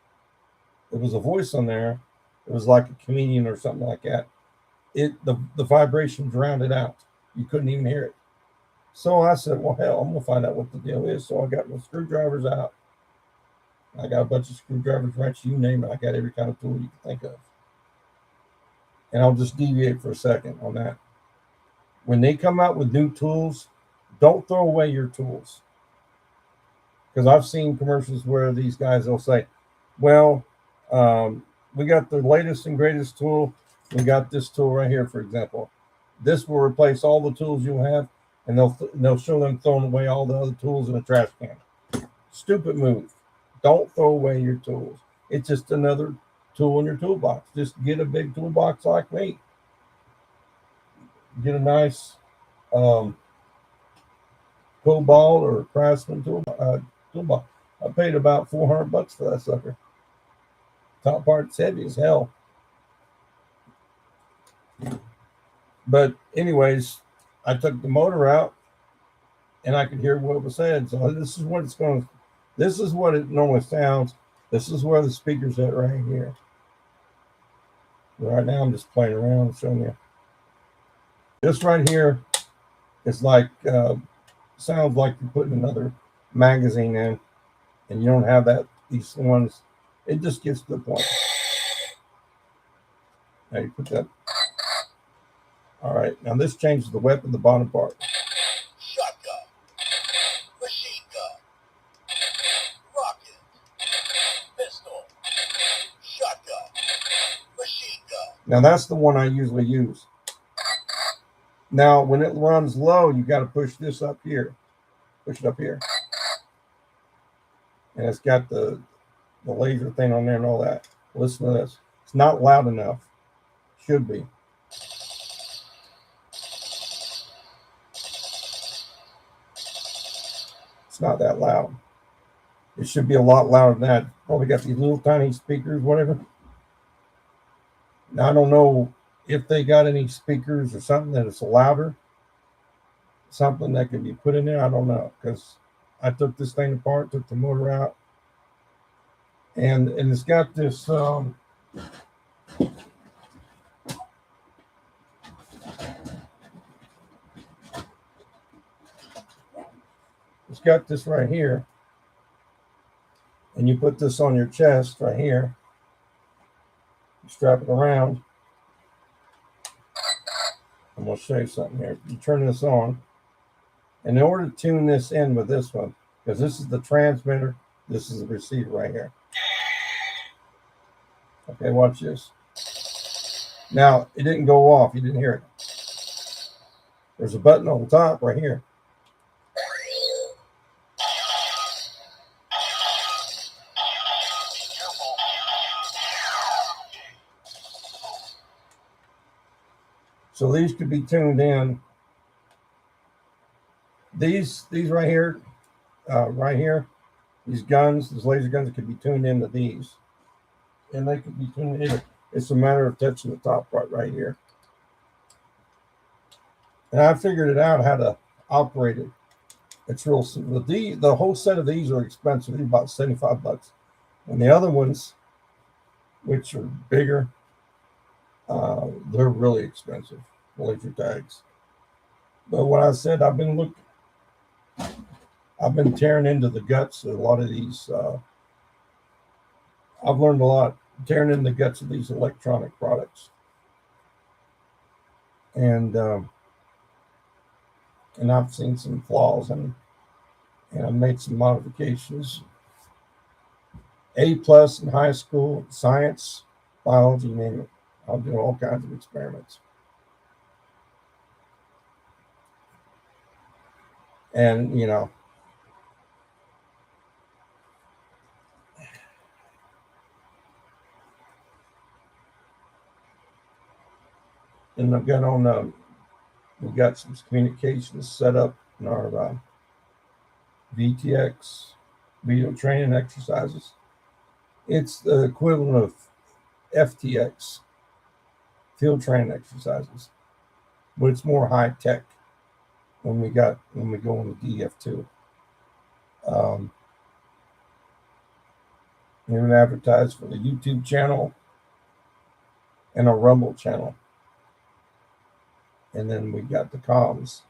There was a voice on there. It was like a comedian or something like that. The vibration drowned it out. You couldn't even hear it. So I said, well, hell, I'm gonna find out what the deal is. So I got my screwdrivers out. I got a bunch of screwdrivers, wrenches, you name it. I got every kind of tool you can think of. And I'll just deviate for a second on that. When they come out with new tools, don't throw away your tools. Because I've seen commercials where these guys will say, well, we got the latest and greatest tool. We got this tool right here, for example. This will replace all the tools you have, and they'll show them throwing away all the other tools in a trash can. Stupid move. Don't throw away your tools. It's just another tool in your toolbox. Just get a big toolbox like me. Get a nice Cobalt or Craftsman toolbox. I paid about $400 for that sucker. Top part's heavy as hell. But anyways, I took the motor out and I could hear what was said. So this is what it's going to, this is what it normally sounds. This is where the speaker's at right here. Right now I'm just playing around showing you. This right here is like, sounds like you're putting another magazine in and you don't have these ones. It just gets to the point. Now you put that. All right, now this changes the weapon, the bottom part. Shotgun, machine gun, rocket, pistol, shotgun, machine gun. Now that's the one I usually use. Now when it runs low, you got to push this up here. Push it up here. And it's got the laser thing on there and all that. Listen to this. It's not loud enough. Should be. It's not that loud. It should be a lot louder than that. Probably got these little tiny speakers, whatever. Now I don't know if they got any speakers or something that is louder. Something that can be put in there. I don't know, because I took this thing apart, took the motor out, and it's got this it's got this right here, and you put this on your chest right here. You strap it around. I'm going to show you something here. You turn this on, and in order to tune this in with this one, because this is the transmitter, this is the receiver right here. Okay, watch this. Now, it didn't go off. You didn't hear it. There's a button on the top right here. So these could be tuned in. These right here, these guns, these laser guns could be tuned into these. And they could be tuned in. It's a matter of touching the top part right here. And I figured it out how to operate it. It's real simple. The whole set of these are expensive. They're about $75. And the other ones, which are bigger, they're really expensive. Laser tags. But what I said, I've been tearing into the guts of a lot of these. I've learned a lot tearing in the guts of these electronic products, and I've seen some flaws and I've made some modifications. A+ in high school, science, biology, name it. I'll do all kinds of experiments. And, and I've got on We got some communications set up in our VTX video training exercises. It's the equivalent of FTX field training exercises, but it's more high tech when we go into DF2. Even advertised for the YouTube channel and a Rumble channel. And then we got the comms.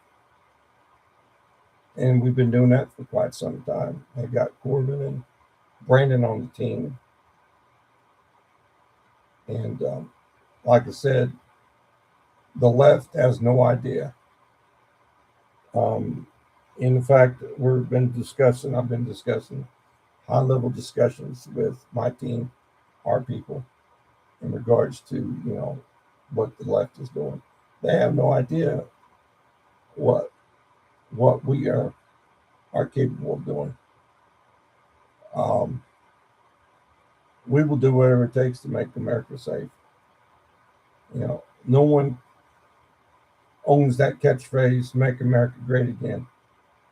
And we've been doing that for quite some time. I got Corbin and Brandon on the team. And like I said, the left has no idea. In fact, I've been discussing high-level discussions with my team, our people, in regards to, what the left is doing. They have no idea what we are capable of doing. We will do whatever it takes to make America safe. No one owns that catchphrase, "Make America Great Again."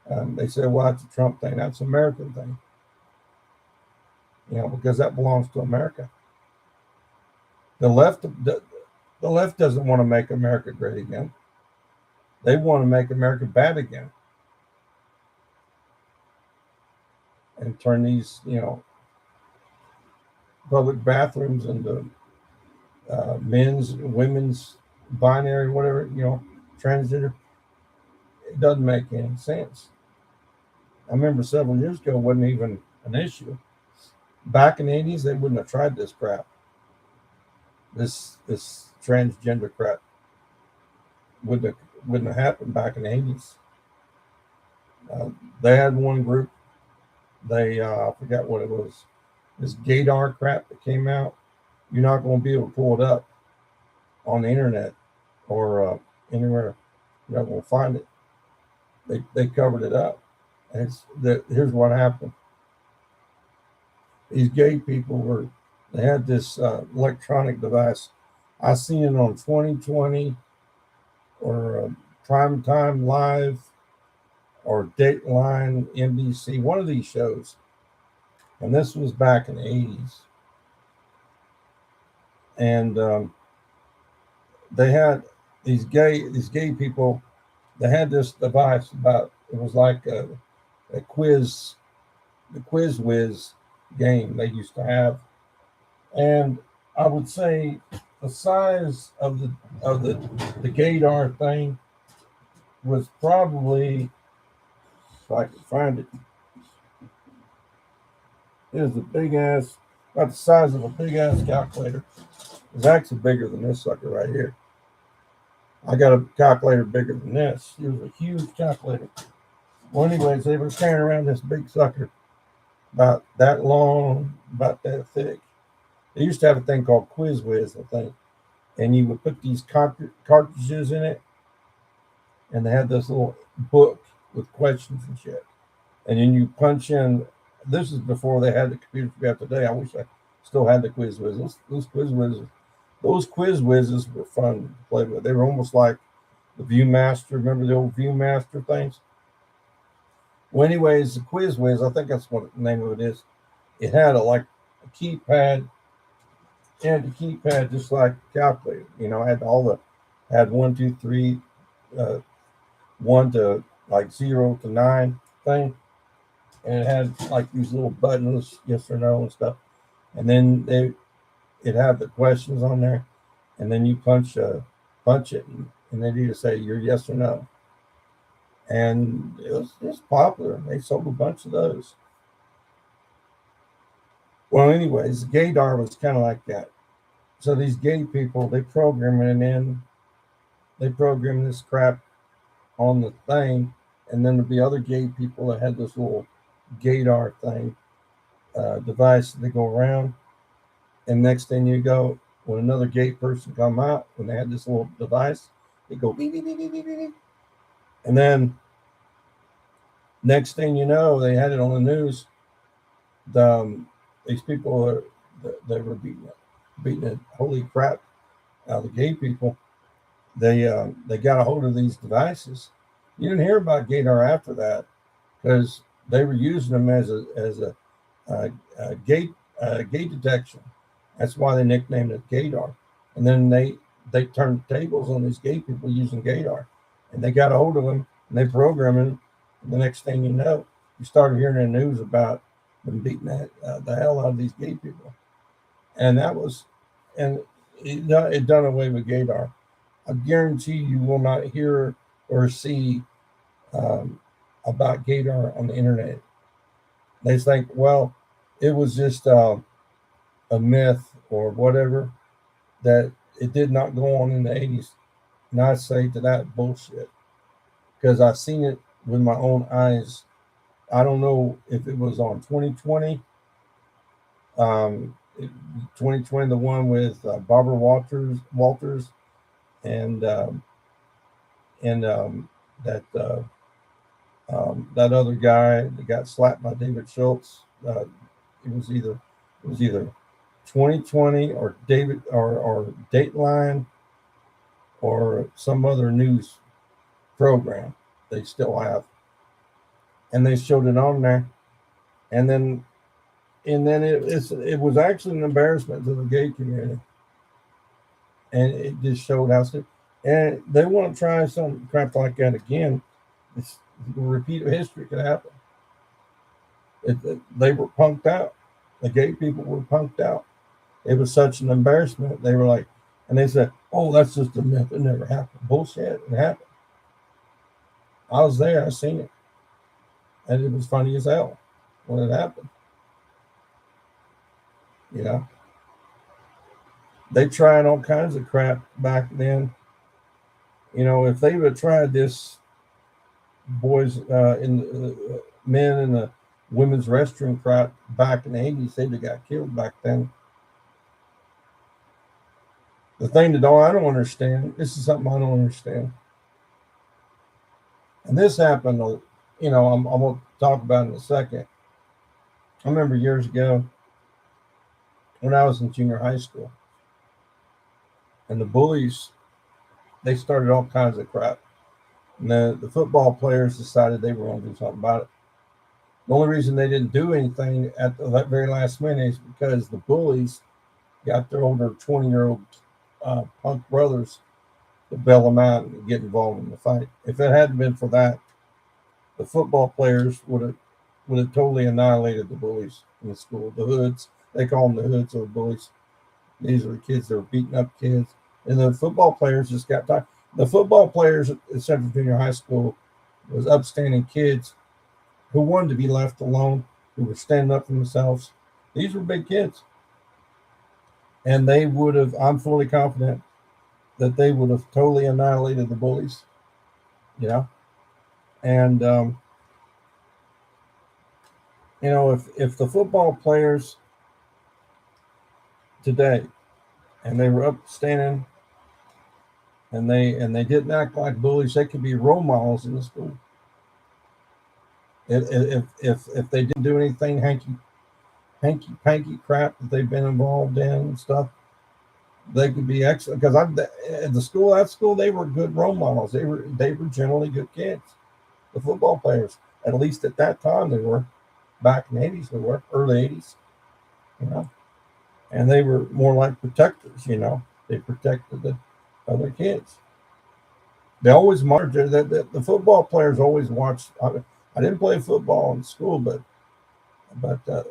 They say, well, that's a Trump thing. That's an American thing. Because that belongs to America. The left doesn't want to make America great again. They want to make America bad again. And turn these, public bathrooms into men's, women's, binary, whatever, transgender. It doesn't make any sense. I remember several years ago, it wasn't even an issue. Back in the 80s, they wouldn't have tried this crap. This transgender crap wouldn't have happened back in the 80s. They had one group. I forgot what it was. This gaydar crap that came out. You're not going to be able to pull it up on the internet or anywhere. You're not going to find it. They covered it up. And here's what happened. These gay people they had this electronic device. I seen it on 2020 or Primetime Live or Dateline NBC, one of these shows. And this was back in the 80s. And they had these gay people. They had this device it was like a quiz, the Quiz Whiz game they used to have. And I would say the size of the gaydar thing was probably, if I could find it, is a big ass, about the size of a big ass calculator. It's actually bigger than this sucker right here. I got a calculator bigger than this. It was a huge calculator. Well, anyways, they were carrying around this big sucker, about that long, about that thick. They used to have a thing called Quiz Whiz, I think, and you would put these cartridges in it, and they had this little book with questions and shit. And then you punch in. This is before they had the computers we have today. I wish I still had the Quiz Whiz. Those Quiz Whizzes were fun to play with. They were almost like the Viewmaster. Remember the old Viewmaster things? Well, anyways, the Quiz Whiz, I think that's what the name of it is. It had a keypad. And the keypad just like a calculator. Had 1, 2, 3, 1 to like 0 to 9 thing. And it had like these little buttons, yes or no and stuff. And then it had the questions on there. And then you punch it, and they'd either say you're yes or no. And it was popular. They sold a bunch of those. Well, anyways, gaydar was kind of like that. So these gay people, they program it in. They program this crap on the thing, and then there'd be other gay people that had this little gaydar thing device that they go around. And next thing you go, when another gay person come out, when they had this little device, they go beep, beep, beep, beep, beep, beep. And then next thing you know, they had it on the news. These people they were beating the holy crap out of the gay people. they got a hold of these devices. You didn't hear about Gator after that because they were using them as a gate detection. That's why they nicknamed it Gator. And then they turned the tables on these gay people using Gator, and they got a hold of them and they programmed them. And the next thing you know, you started hearing in the news about them beating the hell out of these gay people, and that was, and it done away with Gator. I guarantee you will not hear or see about Gator on the internet. They think, well, it was just a myth or whatever, that it did not go on in the 80s. And I say to that, bullshit, because I've seen it with my own eyes. I don't know if it was on 2020, 2020, the one with Barbara Walters, and that that other guy that got slapped by David Schultz. It was either 2020 or David or Dateline or some other news program they still have, and they showed it on there, and then it was actually an embarrassment to the gay community, and it just showed how. And they want to try some crap like that again. It's a repeat of history could happen. They were punked out. The gay people were punked out. It was such an embarrassment. They were like, and they said, "Oh, that's just a myth. It never happened." Bullshit. It happened. I was there. I seen it, and it was funny as hell when it happened. You know, they tried all kinds of crap back then. You know, if they would have tried this, boys in the men in the women's restroom crap back in the 80s, they'd have got killed back then. The thing that I don't understand, this is something I don't understand. And this happened, you know, I'm going to talk about it in a second. I remember years ago when I was in junior high school, and the bullies, they started all kinds of crap. And the football players decided they were going to do something about it. The only reason they didn't do anything at the very last minute is because the bullies got their older 20-year-old punk brothers to bail them out and get involved in the fight. If it hadn't been for that, the football players would have totally annihilated the bullies in the school. The hoods, they call them the hoods or the bullies. These are the kids that were beating up kids. And the football players just got tired. The football players at Central Junior High School was upstanding kids who wanted to be left alone, who were standing up for themselves. These were big kids. And they would have, I'm fully confident that they would have totally annihilated the bullies, you know? And, you know, if the football players today, and they were upstanding, and they didn't act like bullies, they could be role models in the school. If they didn't do anything hanky panky crap that they've been involved in and stuff, they could be excellent. Because at that school, they were good role models. They were generally good kids. The football players, at least at that time, they were. Back in the 80s, they were early 80s, you know, and they were more like protectors. You know, they protected the other kids. They always monitored that the football players always watched. I didn't play football in school, but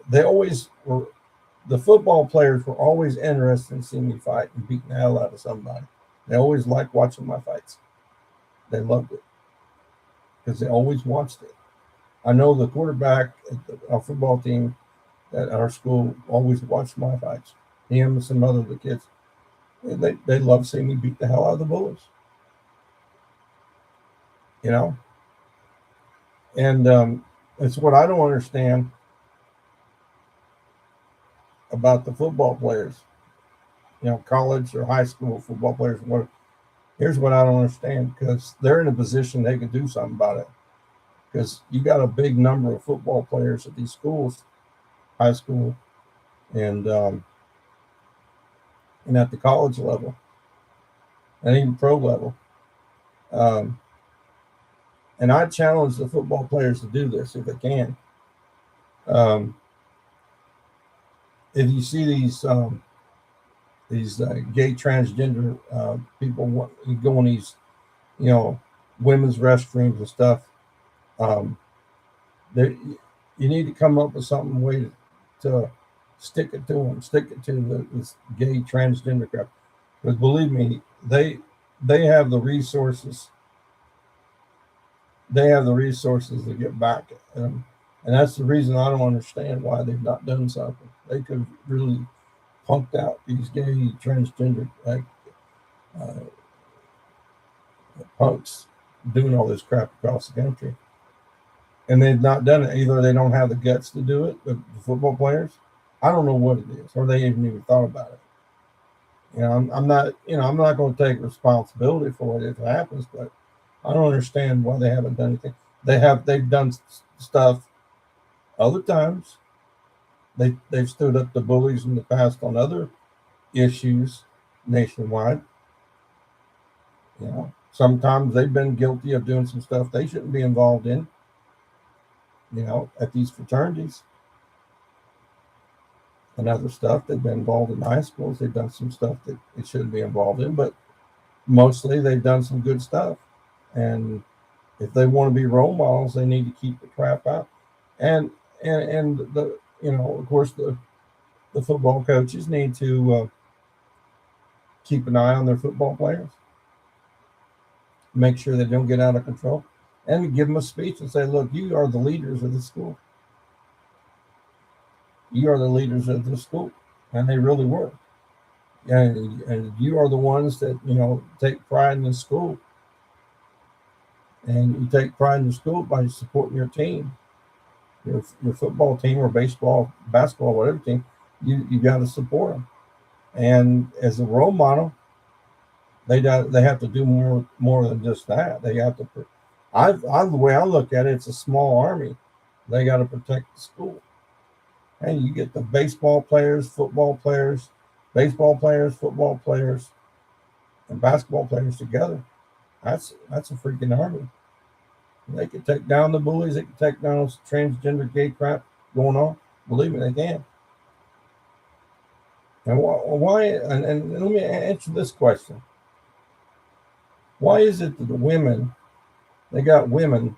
they always were. The football players were always interested in seeing me fight and beating the hell out of somebody. They always liked watching my fights. They loved it because they always watched it. I know the quarterback at our football team at our school always watched my fights. Him and some other of the kids. They love seeing me beat the hell out of the bullies. You know? And it's what I don't understand about the football players. You know, college or high school football players. Here's what I don't understand, because they're in a position they can do something about it. Because you got a big number of football players at these schools, high school, and at the college level. and even pro level. And I challenge the football players to do this if they can. If you see these gay transgender people, you go in these, women's restrooms and stuff. You need to come up with something way to stick it to them, stick it to this gay transgender crap. Because believe me, they have the resources. They have the resources to get back at them. And that's the reason I don't understand why they've not done something. They could have really punked out these gay transgender punks doing all this crap across the country. And they've not done it. Either they don't have the guts to do it, the football players. I don't know what it is, or they haven't even thought about it. I'm not going to take responsibility for it if it happens, but I don't understand why they haven't done anything. They've done stuff other times. They've stood up to bullies in the past on other issues nationwide. Sometimes they've been guilty of doing some stuff they shouldn't be involved in. At these fraternities and other stuff. They've been involved in high schools. They've done some stuff that they shouldn't be involved in, but mostly they've done some good stuff. And if they want to be role models, they need to keep the crap out. And the of course the football coaches need to keep an eye on their football players, make sure they don't get out of control, and give them a speech and say, "Look, you are the leaders of the school. You are the leaders of the school," and they really were. And you are the ones that take pride in the school. And you take pride in the school by supporting your team, your football team or baseball, basketball, whatever team. You got to support them. And as a role model, they have to do more than just that. They have to. The way I look at it, it's a small army. They got to protect the school. And you get the baseball players, football players, baseball players, football players, and basketball players together. That's a freaking army. They can take down the bullies. They can take down this transgender gay crap going on. Believe me, they can. And why? And let me answer this question. Why is it that they got women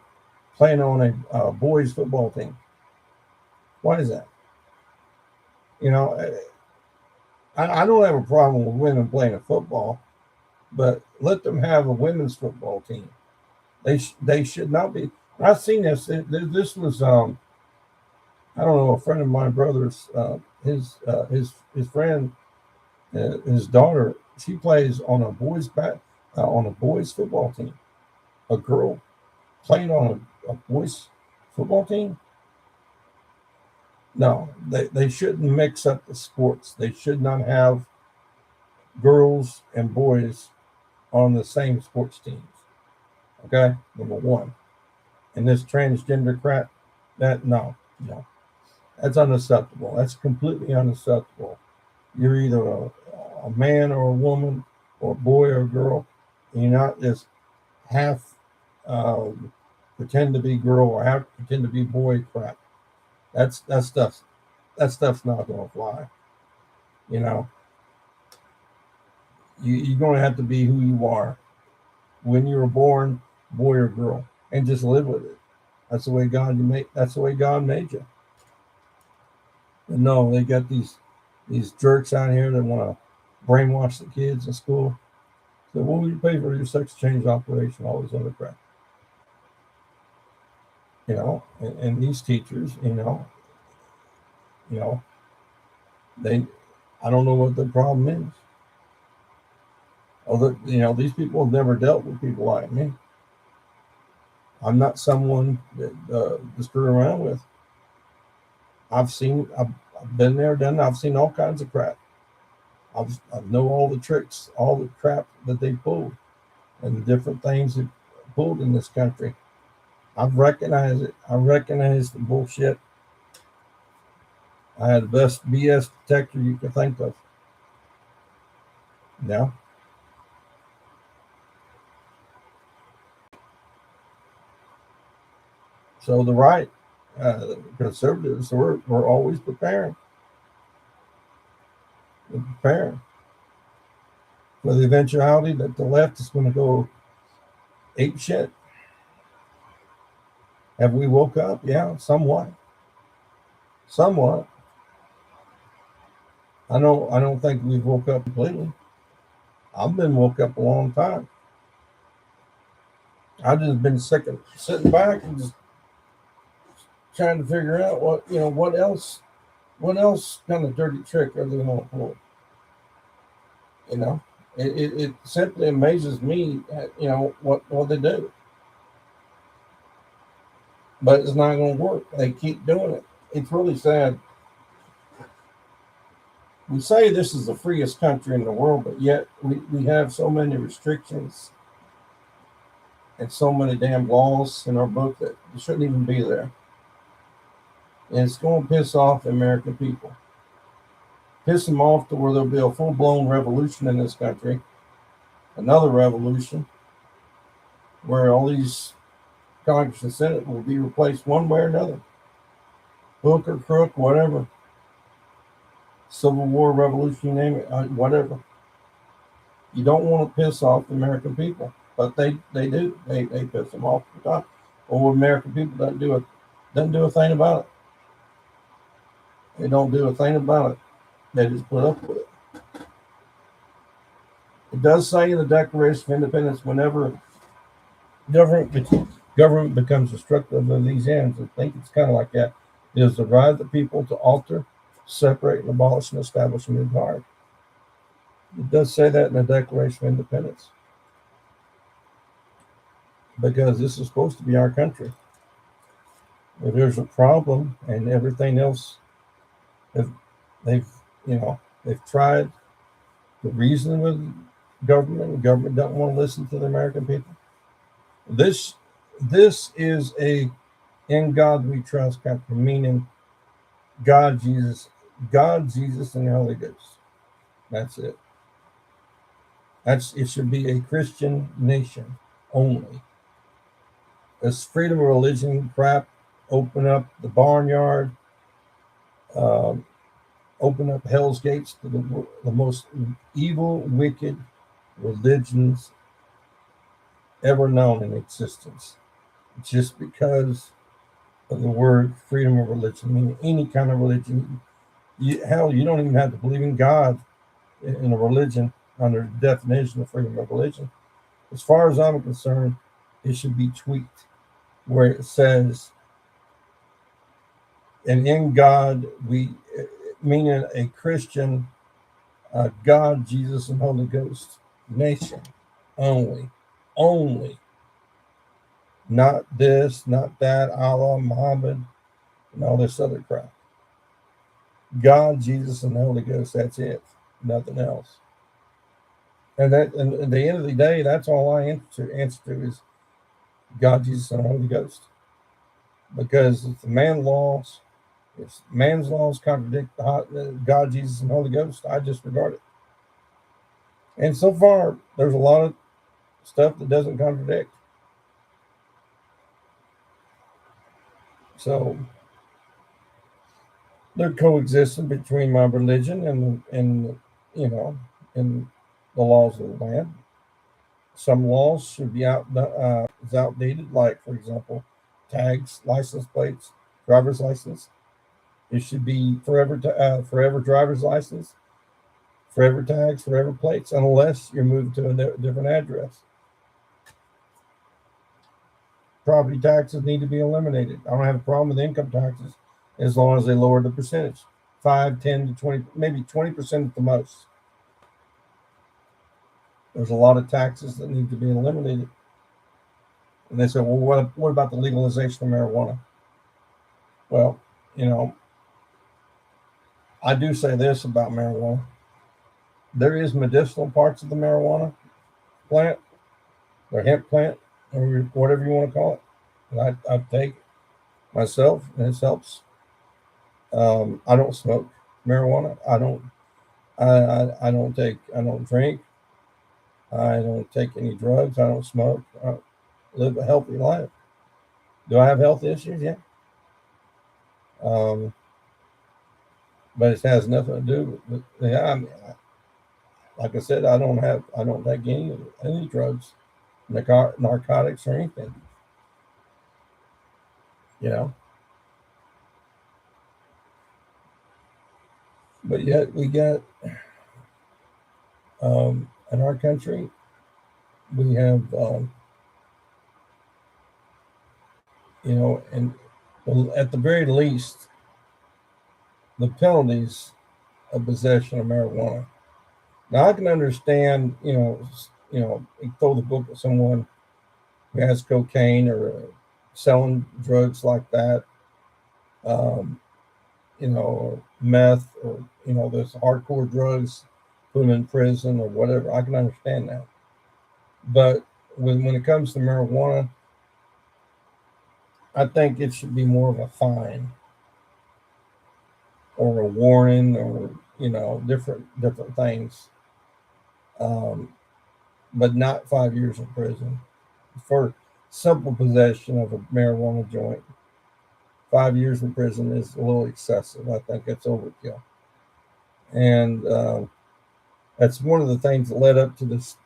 playing on a boys football team? Why is that? I don't have a problem with women playing football, but let them have a women's football team. They should not be. I've seen this. This was I don't know, a friend of my brother's his friend, his daughter. She plays on a boys football team. A girl playing on a boys football team. No, they shouldn't mix up the sports. They should not have girls and boys on the same sports teams. Okay, number one. And this transgender crap, no, that's unacceptable. That's completely unacceptable. You're either a man or a woman, or a boy or a girl. And you're not just half pretend to be girl or half pretend to be boy crap. That stuff's not going to fly. You're going to have to be who you are when you were born, boy or girl, and just live with it. That's the way God made you. And no, they got these jerks out here that want to brainwash the kids in school. So what will you pay for your sex change operation? All this other crap. And these teachers, I don't know what the problem is. Although, these people have never dealt with people like me. I'm not someone that to screw around with. I've been there, done. I've seen all kinds of crap. I know all the tricks, all the crap that they pulled, and the different things that pulled in this country. I've recognized it. I recognize the bullshit. I had the best BS detector you could think of. So the right, conservatives, we're always preparing. We're preparing for the eventuality that the left is going to go ape shit. Have we woke up? Yeah, somewhat. Somewhat. I don't think we've woke up completely. I've been woke up a long time. I've just been sick of sitting back and just trying to figure out what else kind of dirty trick are they going to pull? You know, it simply amazes me, what they do. But it's not going to work. They keep doing it. It's really sad. We say this is the freest country in the world, but yet we have so many restrictions and so many damn laws in our book that shouldn't even be there. And it's going to piss off the American people. Piss them off to where there'll be a full-blown revolution in this country. Another revolution where all these Congress and Senate will be replaced one way or another. Hook or crook, whatever. Civil War, revolution, name it, whatever. You don't want to piss off the American people, but they do. They piss them off the time. Or American people doesn't do a thing about it. They don't do a thing about it. They just put up with it. It does say in the Declaration of Independence, whenever government becomes destructive of these ends, I think it's kind of like that. It is the right of the people to alter, separate, and abolish and establish a new power. It does say that in the Declaration of Independence. Because this is supposed to be our country. If there's a problem and everything else, they've tried to reason with government. The government don't want to listen to the American people. This is a in God we trust country, meaning God, Jesus, and the Holy Ghost. That's it. It should be a Christian nation only. This freedom of religion crap, open up the barnyard, open up hell's gates to the most evil, wicked religions ever known in existence. Just because of the word freedom of religion, meaning any kind of religion. You don't even have to believe in God in a religion under the definition of freedom of religion. As far as I'm concerned, it should be tweaked where it says, and in God, meaning a Christian, God, Jesus, and Holy Ghost nation only. Not this, not that, Allah, Muhammad, and all this other crap. God, Jesus, and the Holy Ghost, that's it. Nothing else. And at the end of the day, that's all I answer to is God, Jesus, and the Holy Ghost. Because if man's laws contradict God, Jesus, and Holy Ghost, I disregard it. And so far, there's a lot of stuff that doesn't contradict. So they're coexisting between my religion and the laws of the land. Some laws should be outdated, like, for example, tags, license plates, driver's license. It should be forever driver's license, forever tags, forever plates, unless you're moved to a different address. Property taxes need to be eliminated. I don't have a problem with income taxes as long as they lower the percentage. 5, 10 to 20, maybe 20% at the most. There's a lot of taxes that need to be eliminated. And they say, well, what about the legalization of marijuana? Well, I do say this about marijuana. There is medicinal parts of the marijuana plant, or hemp plant, or whatever you want to call it. And I take myself, and it helps. I don't smoke marijuana. I don't drink. I don't take any drugs. I don't smoke. I live a healthy life. Do I have health issues? Yeah. But it has nothing to do with, yeah, I mean, like I said, I don't take any drugs, narcotics or anything, you know. But yet we got, in our country, we have, you know, and at the very least, the penalties of possession of marijuana. Now I can understand, you throw the book at someone who has cocaine or selling drugs like that, um, or meth, or those hardcore drugs, put them in prison or whatever. I can understand that, but when it comes to marijuana, I think it should be more of a fine or a warning, or different things, but not 5 years in prison for simple possession of a marijuana joint. 5 years in prison is a little excessive. I think that's overkill, and that's one of the things that led up to this.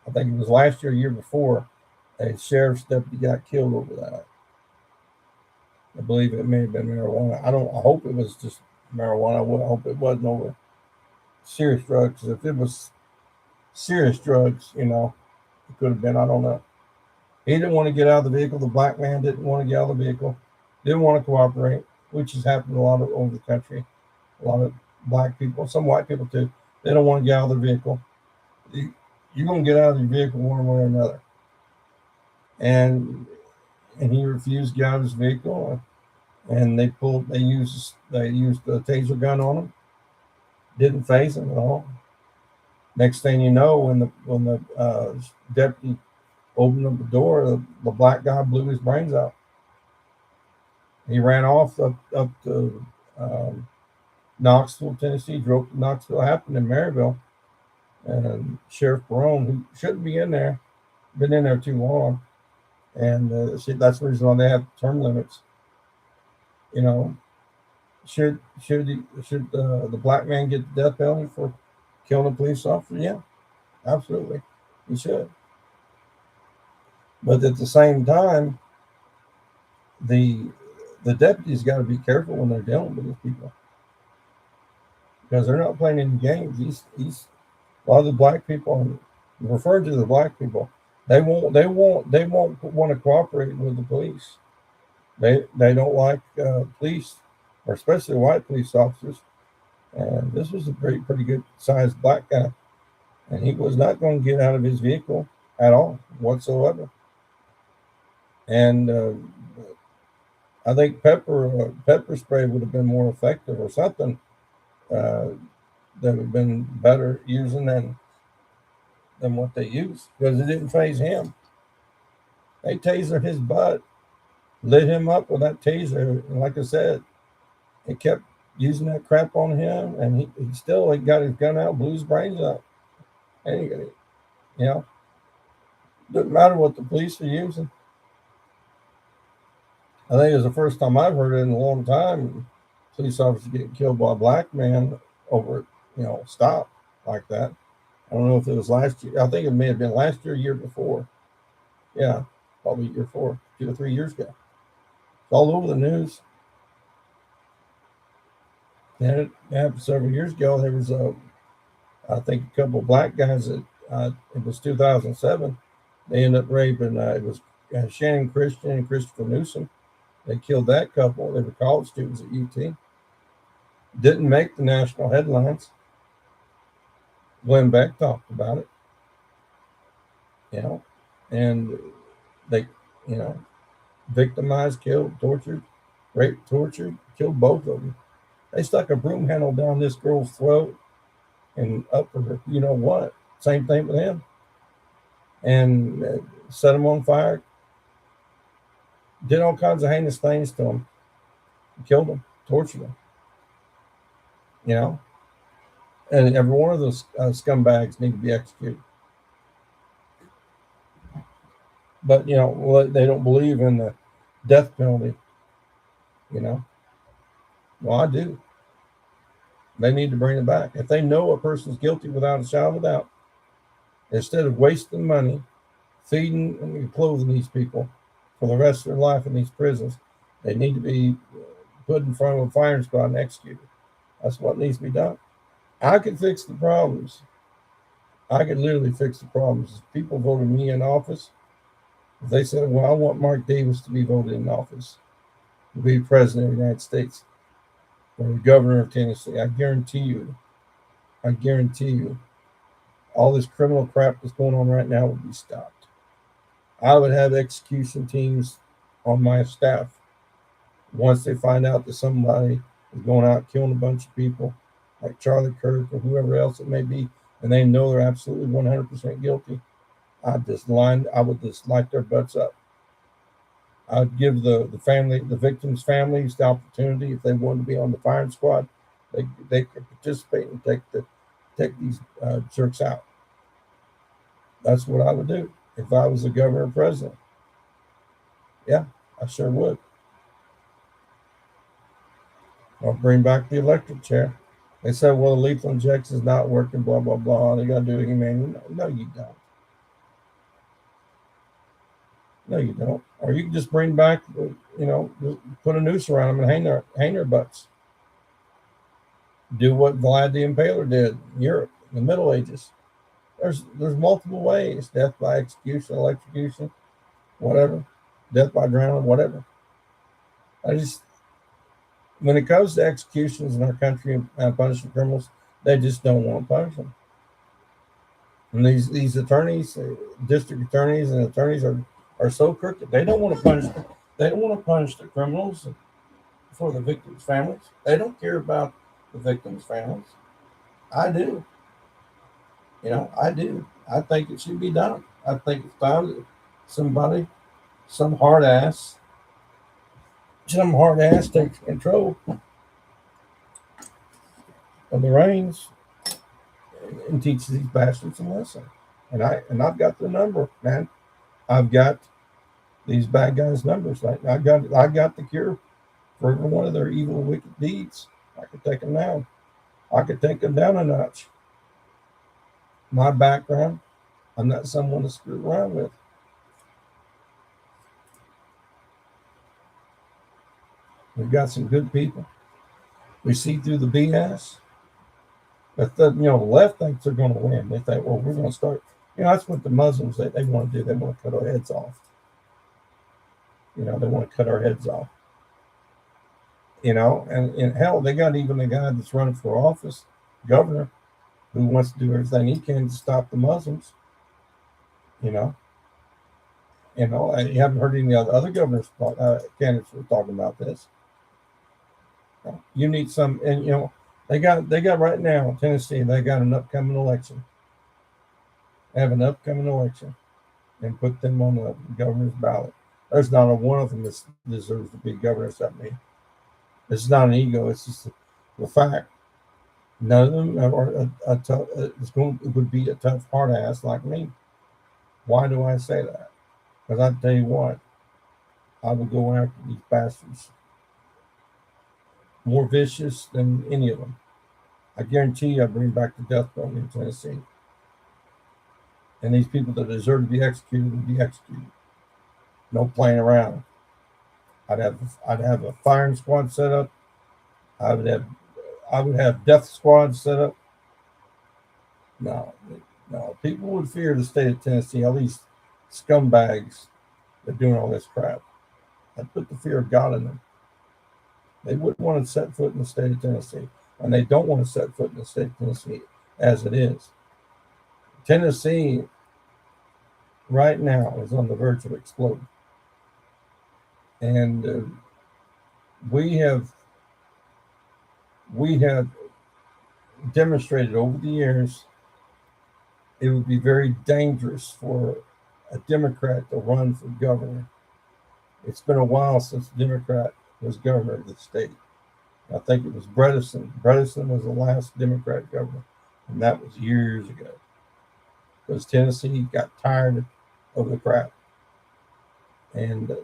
I think it was last year before, a sheriff's deputy got killed over that. I believe it may have been marijuana. I hope it was just marijuana. I hope it wasn't over serious drugs. If it was serious drugs, it could have been. I don't know. He didn't want to get out of the vehicle. The black man didn't want to get out of the vehicle. Didn't want to cooperate, which has happened a lot over the country. A lot of black people, some white people too. They don't want to get out of their vehicle. You're gonna get out of your vehicle one way or another. And he refused to get out of his vehicle, and they used the taser gun on him. Didn't phase him at all. Next thing you know, when the deputy opened up the door, the black guy blew his brains out. He ran off up to Knoxville, Tennessee. Drove to Knoxville. Happened in Maryville, and Sheriff Barone, who shouldn't be in there, been in there too long, and that's the reason why they have term limits. Should the black man get the death penalty for killing a police officer? Yeah, absolutely, he should. But at the same time, the deputies got to be careful when they're dealing with these people, because they're not playing any games. These a lot of the black people, and referring to the black people, they won't want to cooperate with the police. They don't like police, or especially white police officers. And this was a pretty good sized black guy, and he was not going to get out of his vehicle at all whatsoever. And I think pepper spray would have been more effective, or something that would have been better using than what they used, because it didn't phase him. They tasered his butt, lit him up with that taser, and like I said, it kept using that crap on him, and he still got his gun out, blew his brains out. And doesn't matter what the police are using. I think it was the first time I've heard it in a long time. Police officers getting killed by a black man over, stop like that. I don't know if it was last year. I think it may have been last year before. Yeah, probably year before, 2 or 3 years ago. It's all over the news. And it happened several years ago. There was I think a couple of black guys that it was 2007. They ended up raping. It was Shannon Christian and Christopher Newsom. They killed that couple. They were college students at UT. Didn't make the national headlines. Glenn Beck talked about it. And they, victimized, killed, tortured, raped, tortured, killed both of them. They stuck a broom handle down this girl's throat and up her, what. Same thing with him. And set him on fire. Did all kinds of heinous things to him. Killed him, tortured him. And every one of those scumbags need to be executed. But they don't believe in the death penalty. Well, I do. They need to bring it back. If they know a person's guilty without a shadow of a doubt, instead of wasting money feeding and clothing these people for the rest of their life in these prisons, they need to be put in front of a firing squad and executed. That's what needs to be done. I could fix the problems. I could literally fix the problems. If people voted me in office, if they said, well, I want Mark Davis to be voted in office, to be president of the United States, or the governor of Tennessee, I guarantee you, all this criminal crap that's going on right now would be stopped. I would have execution teams on my staff once they find out that somebody is going out killing a bunch of people, like Charlie Kirk or whoever else it may be, and they know they're absolutely 100% guilty. I would just light their butts up. I'd give the victims' families the opportunity, if they wanted to be on the firing squad, they could participate and take these jerks out. That's what I would do if I was the governor or president. Yeah, I sure would. I'll bring back the electric chair. They said, well, the lethal injection is not working, blah, blah, blah. They got to do it humane. No, you don't. No, you don't. Or you can just bring back, just put a noose around them and hang their butts. Do what Vlad the Impaler did in Europe in the Middle Ages. There's multiple ways: death by execution, electrocution, whatever, death by drowning, whatever. When it comes to executions in our country and punishing criminals, they just don't want to punish them. And these attorneys, district attorneys, and attorneys are so crooked. They don't want to punish them. They don't want to punish the criminals for the victims' families. They don't care about the victims' families. I do. I do. I think it should be done. I think it's time that some hard ass takes control of the reins and teaches these bastards a lesson. And I've got the number, man. I've got these bad guys' numbers. I got the cure for every one of their evil, wicked deeds. I could take them down. I could take them down a notch. My background, I'm not someone to screw around with. We've got some good people. We see through the BS. But the left thinks they're going to win. They think, well, we're going to start. That's what the Muslims they want to do. They want to cut our heads off. They want to cut our heads off. And hell, they got even the guy that's running for office, governor, who wants to do everything he can to stop the Muslims. I haven't heard any other governors, candidates were talking about this. You need some, and they got right now in Tennessee, they got an upcoming election. They have an upcoming election, and put them on the governor's ballot. There's not a one of them that deserves to be governor except me. It's not an ego; it's just the fact. None of them are it would be a tough hard ass like me. Why do I say that? Because I tell you what, I would go after these bastards. More vicious than any of them. I guarantee you, I bring back the death penalty in Tennessee. And these people that deserve to be executed will be executed. No playing around. I'd have a firing squad set up. I would have death squads set up. No. People would fear the state of Tennessee, all these scumbags that are doing all this crap. I'd put the fear of God in them. They wouldn't want to set foot in the state of Tennessee. And they don't want to set foot in the state of Tennessee as it is. Tennessee right now is on the verge of exploding. And we have demonstrated over the years it would be very dangerous for a Democrat to run for governor. It's been a while since a Democrat was governor of the state. I think it was Bredesen. Bredesen was the last Democrat governor, and that was years ago. Because Tennessee got tired of the crap. And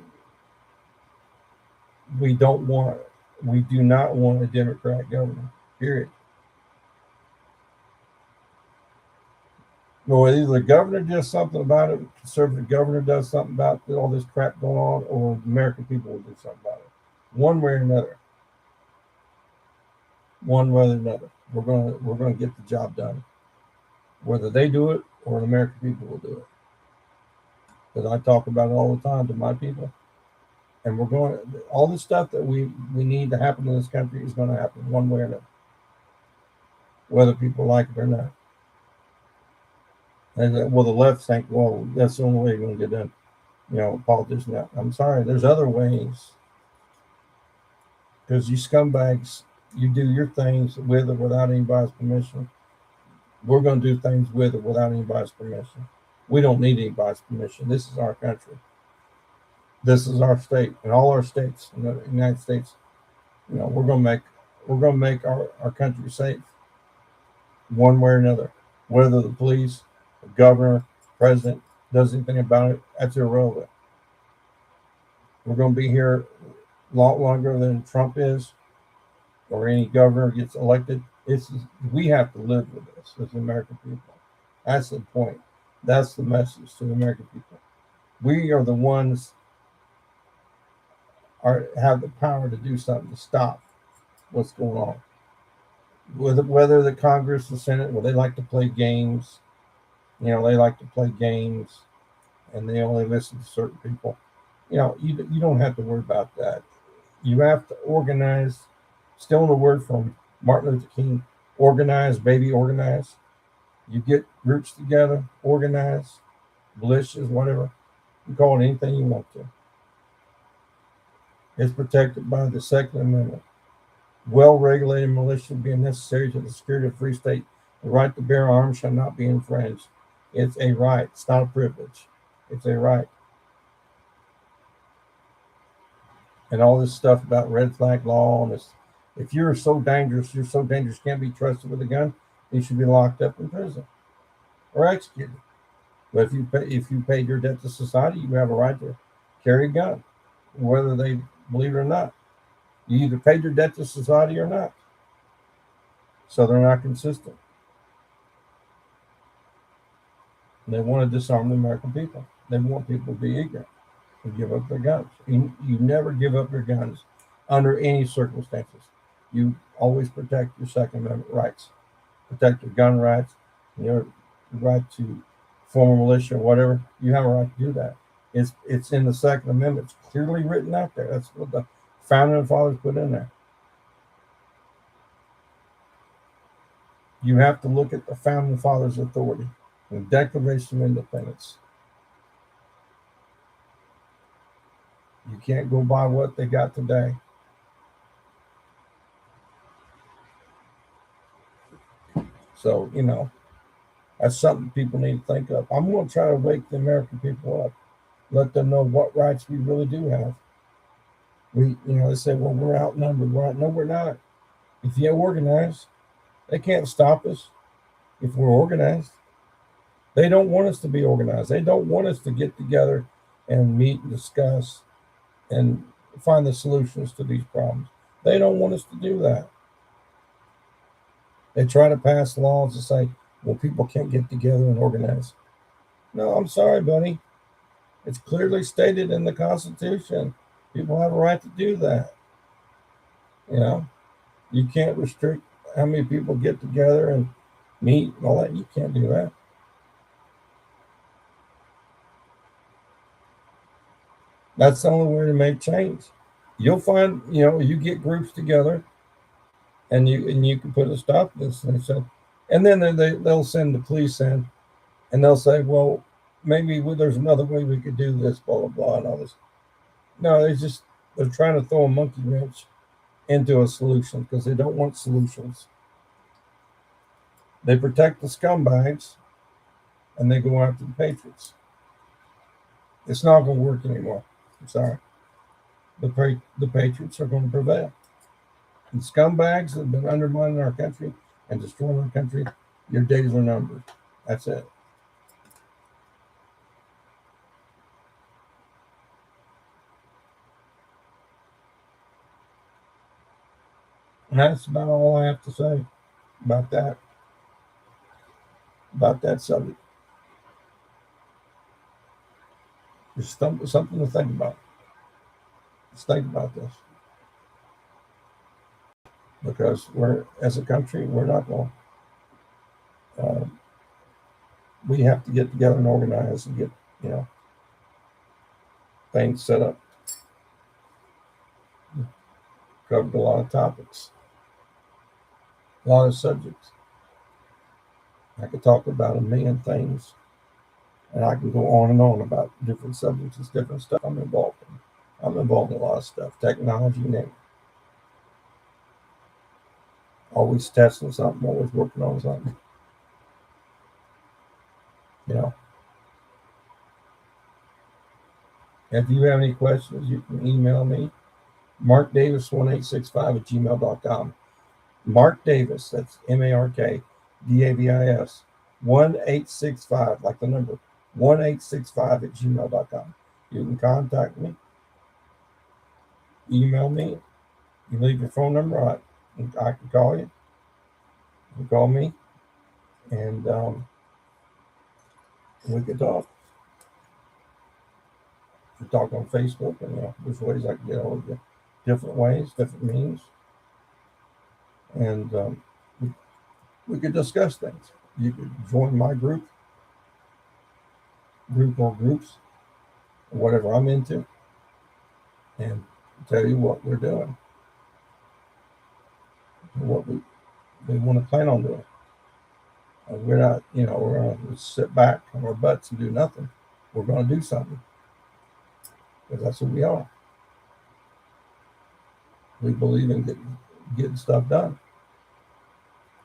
we do not want a Democrat governor, period. Well, either the governor does something about it, conservative governor does something about all this crap going on, or the American people will do something about it. One way or another. One way or another. We're gonna get the job done. Whether they do it or the American people will do it. Because I talk about it all the time to my people. And we're going all the stuff that we need to happen in this country is going to happen one way or another. Whether people like it or not. And well, the left think, well, that's the only way you're going to get done. You know, politicians. Now, I'm sorry, there's other ways. Because you scumbags, you do your things with or without anybody's permission. We're going to do things with or without anybody's permission. We don't need anybody's permission. This is our country. This is our state, and all our states in the United States. You know, we're going to make our country safe, one way or another. Whether the police, the governor, president does anything about it, that's irrelevant. We're going to be here a lot longer than Trump is, or any governor gets elected. We have to live with this as the American people. That's the point. That's the message to the American people. We are the ones have the power to do something to stop what's going on. Whether the Congress, the Senate, well, they like to play games. You know, they like to play games, and they only listen to certain people. You know, you don't have to worry about that. You have to organize. Stealing a word from Martin Luther King, organize, baby, organize. You get groups together, organize, militias, whatever. You call it anything you want to. It's protected by the Second Amendment. Well-regulated militia being necessary to the security of a free state. The right to bear arms shall not be infringed. It's a right. It's not a privilege. It's a right. And all this stuff about red flag law and this. If you're so dangerous, can't be trusted with a gun, you should be locked up in prison or executed. But if you paid your debt to society, you have a right to carry a gun, whether they believe it or not. You either paid your debt to society or not. So they're not consistent. And they want to disarm the American people. They want people to be ignorant and give up their guns. You never give up your guns under any circumstances. You always protect your Second Amendment rights. Protect your gun rights, your right to form a militia or whatever. You have a right to do that. It's in the Second Amendment. It's clearly written out there. That's what the founding fathers put in there. You have to look at the founding fathers' authority, the Declaration of Independence. You can't go by what they got today. So, you know, that's something people need to think of. I'm going to try to wake the American people up, let them know what rights we really do have. They say, well, we're outnumbered. No, we're not. If you organize, they can't stop us if we're organized. They don't want us to be organized. They don't want us to get together and meet and discuss and find the solutions to these problems. They don't want us to do that. They try to pass laws to say, well, people can't get together and organize. No, I'm sorry, buddy. It's clearly stated in the Constitution. People have a right to do that. You know, you can't restrict how many people get together and meet and all that. You can't do that. That's the only way to make change. You'll find, you get groups together and you can put a stop to this. And then they'll send the police in and they'll say, well, maybe there's another way we could do this, blah, blah, blah, and all this. No, they're trying to throw a monkey wrench into a solution because they don't want solutions. They protect the scumbags and they go after the patriots. It's not going to work anymore. I'm sorry. The patriots are going to prevail. The scumbags that have been undermining our country and destroying our country, your days are numbered. That's it. And that's about all I have to say about that subject. Just something to think about. Let's think about this, because we're, as a country, we're not going. We have to get together and organize and get, things set up. Covered a lot of topics, a lot of subjects. I could talk about a million things, and I can go on and on about different subjects and different stuff I'm involved in. I'm involved in a lot of stuff, technology, you name it. Always testing something, always working on something. If you have any questions, you can email me, markdavis1865@gmail.com. Mark Davis, that's MarkDavis, 1865, like the number, 1865@gmail.com. You can contact me, email me, you leave your phone number, I can call you. You can call me, and we can talk. We talk on Facebook, and there's ways I can get hold of you, different ways, different means, and we could discuss things. You could join my group or groups, or whatever I'm into, and tell you what we're doing, what we want to plan on doing. And we're not, we're going to sit back on our butts and do nothing. We're going to do something, because that's who we are. We believe in getting stuff done.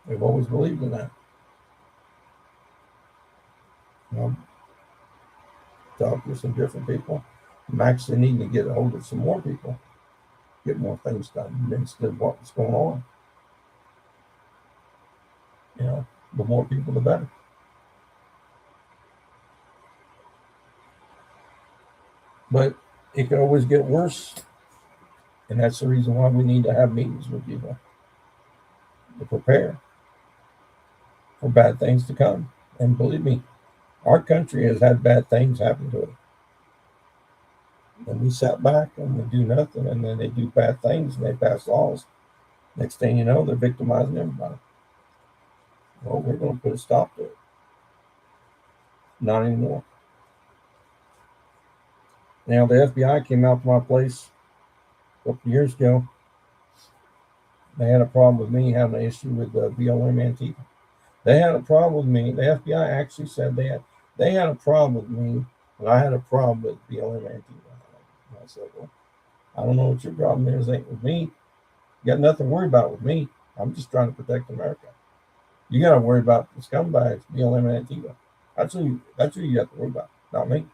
We've always believed in that. Talk to some different people. I'm actually needing to get a hold of some more people, get more things done instead of what's going on. The more people, the better. But it could always get worse, and that's the reason why we need to have meetings with people to prepare for bad things to come. And believe me, our country has had bad things happen to it. And we sat back and we do nothing, and then they do bad things and they pass laws. Next thing you know, they're victimizing everybody. Well, we're going to put a stop to it. Not anymore. Now, the FBI came out to my place a couple of years ago. They had a problem with me having an issue with BLM Antifa. They had a problem with me. The FBI actually said they had a problem with me, and I had a problem with BLM Antifa. And I said, well, I don't know what your problem is. Ain't with me. You got nothing to worry about with me. I'm just trying to protect America. You got to worry about the scumbags, BLM and Antifa. That's who you got to worry about, not me.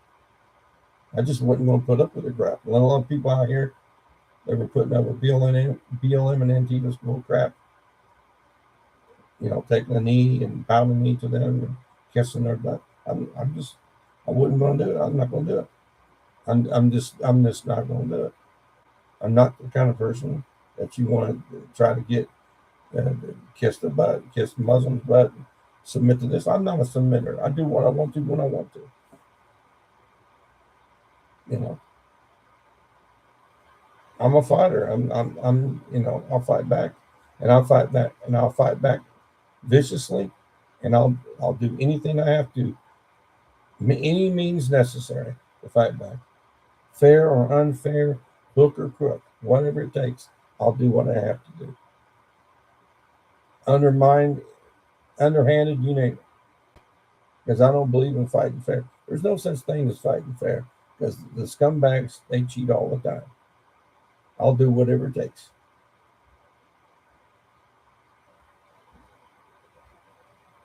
I just wasn't going to put up with the crap. A lot of people out here, they were putting up with BLM and Antifa's bull crap. Taking a knee and bowing the knee to them and kissing their butt. I wasn't going to do it. I'm not going to do it. I'm just not going to do it. I'm not the kind of person that you want to try to get kiss the Muslim's butt, submit to this. I'm not a submitter. I do what I want to when I want to. I'm a fighter. I'll fight back, and I'll fight back, and I'll fight back viciously, and I'll do anything I have to, any means necessary to fight back, fair or unfair, hook or crook, whatever it takes. I'll do what I have to do. Underhanded, you name it. Because I don't believe in fighting fair. There's no such thing as fighting fair, because the scumbags, they cheat all the time. I'll do whatever it takes.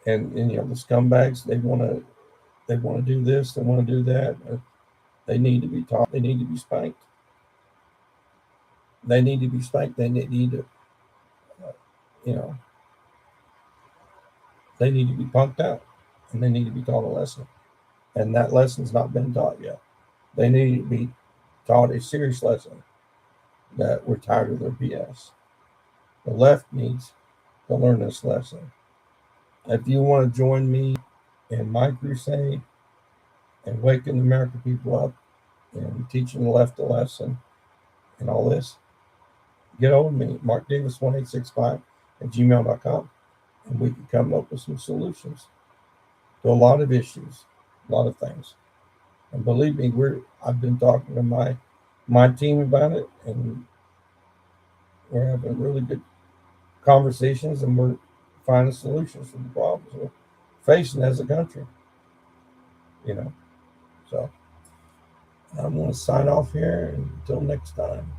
And the scumbags, they want to do this, they want to do that. They need to be taught. They need to be spanked. They need to be spanked. They need to, they need to be punked out, and they need to be taught a lesson. And that lesson's not been taught yet. They need to be taught a serious lesson that we're tired of their BS. The left needs to learn this lesson. If you want to join me in my crusade and waking the American people up and teaching the left a lesson and all this, get hold of me, markdavis1865@gmail.com, and we can come up with some solutions to a lot of issues, a lot of things. And believe me, I've been talking to my team about it, and we're having really good conversations, and we're finding solutions to the problems we're facing as a country. So I'm going to sign off here, and until next time.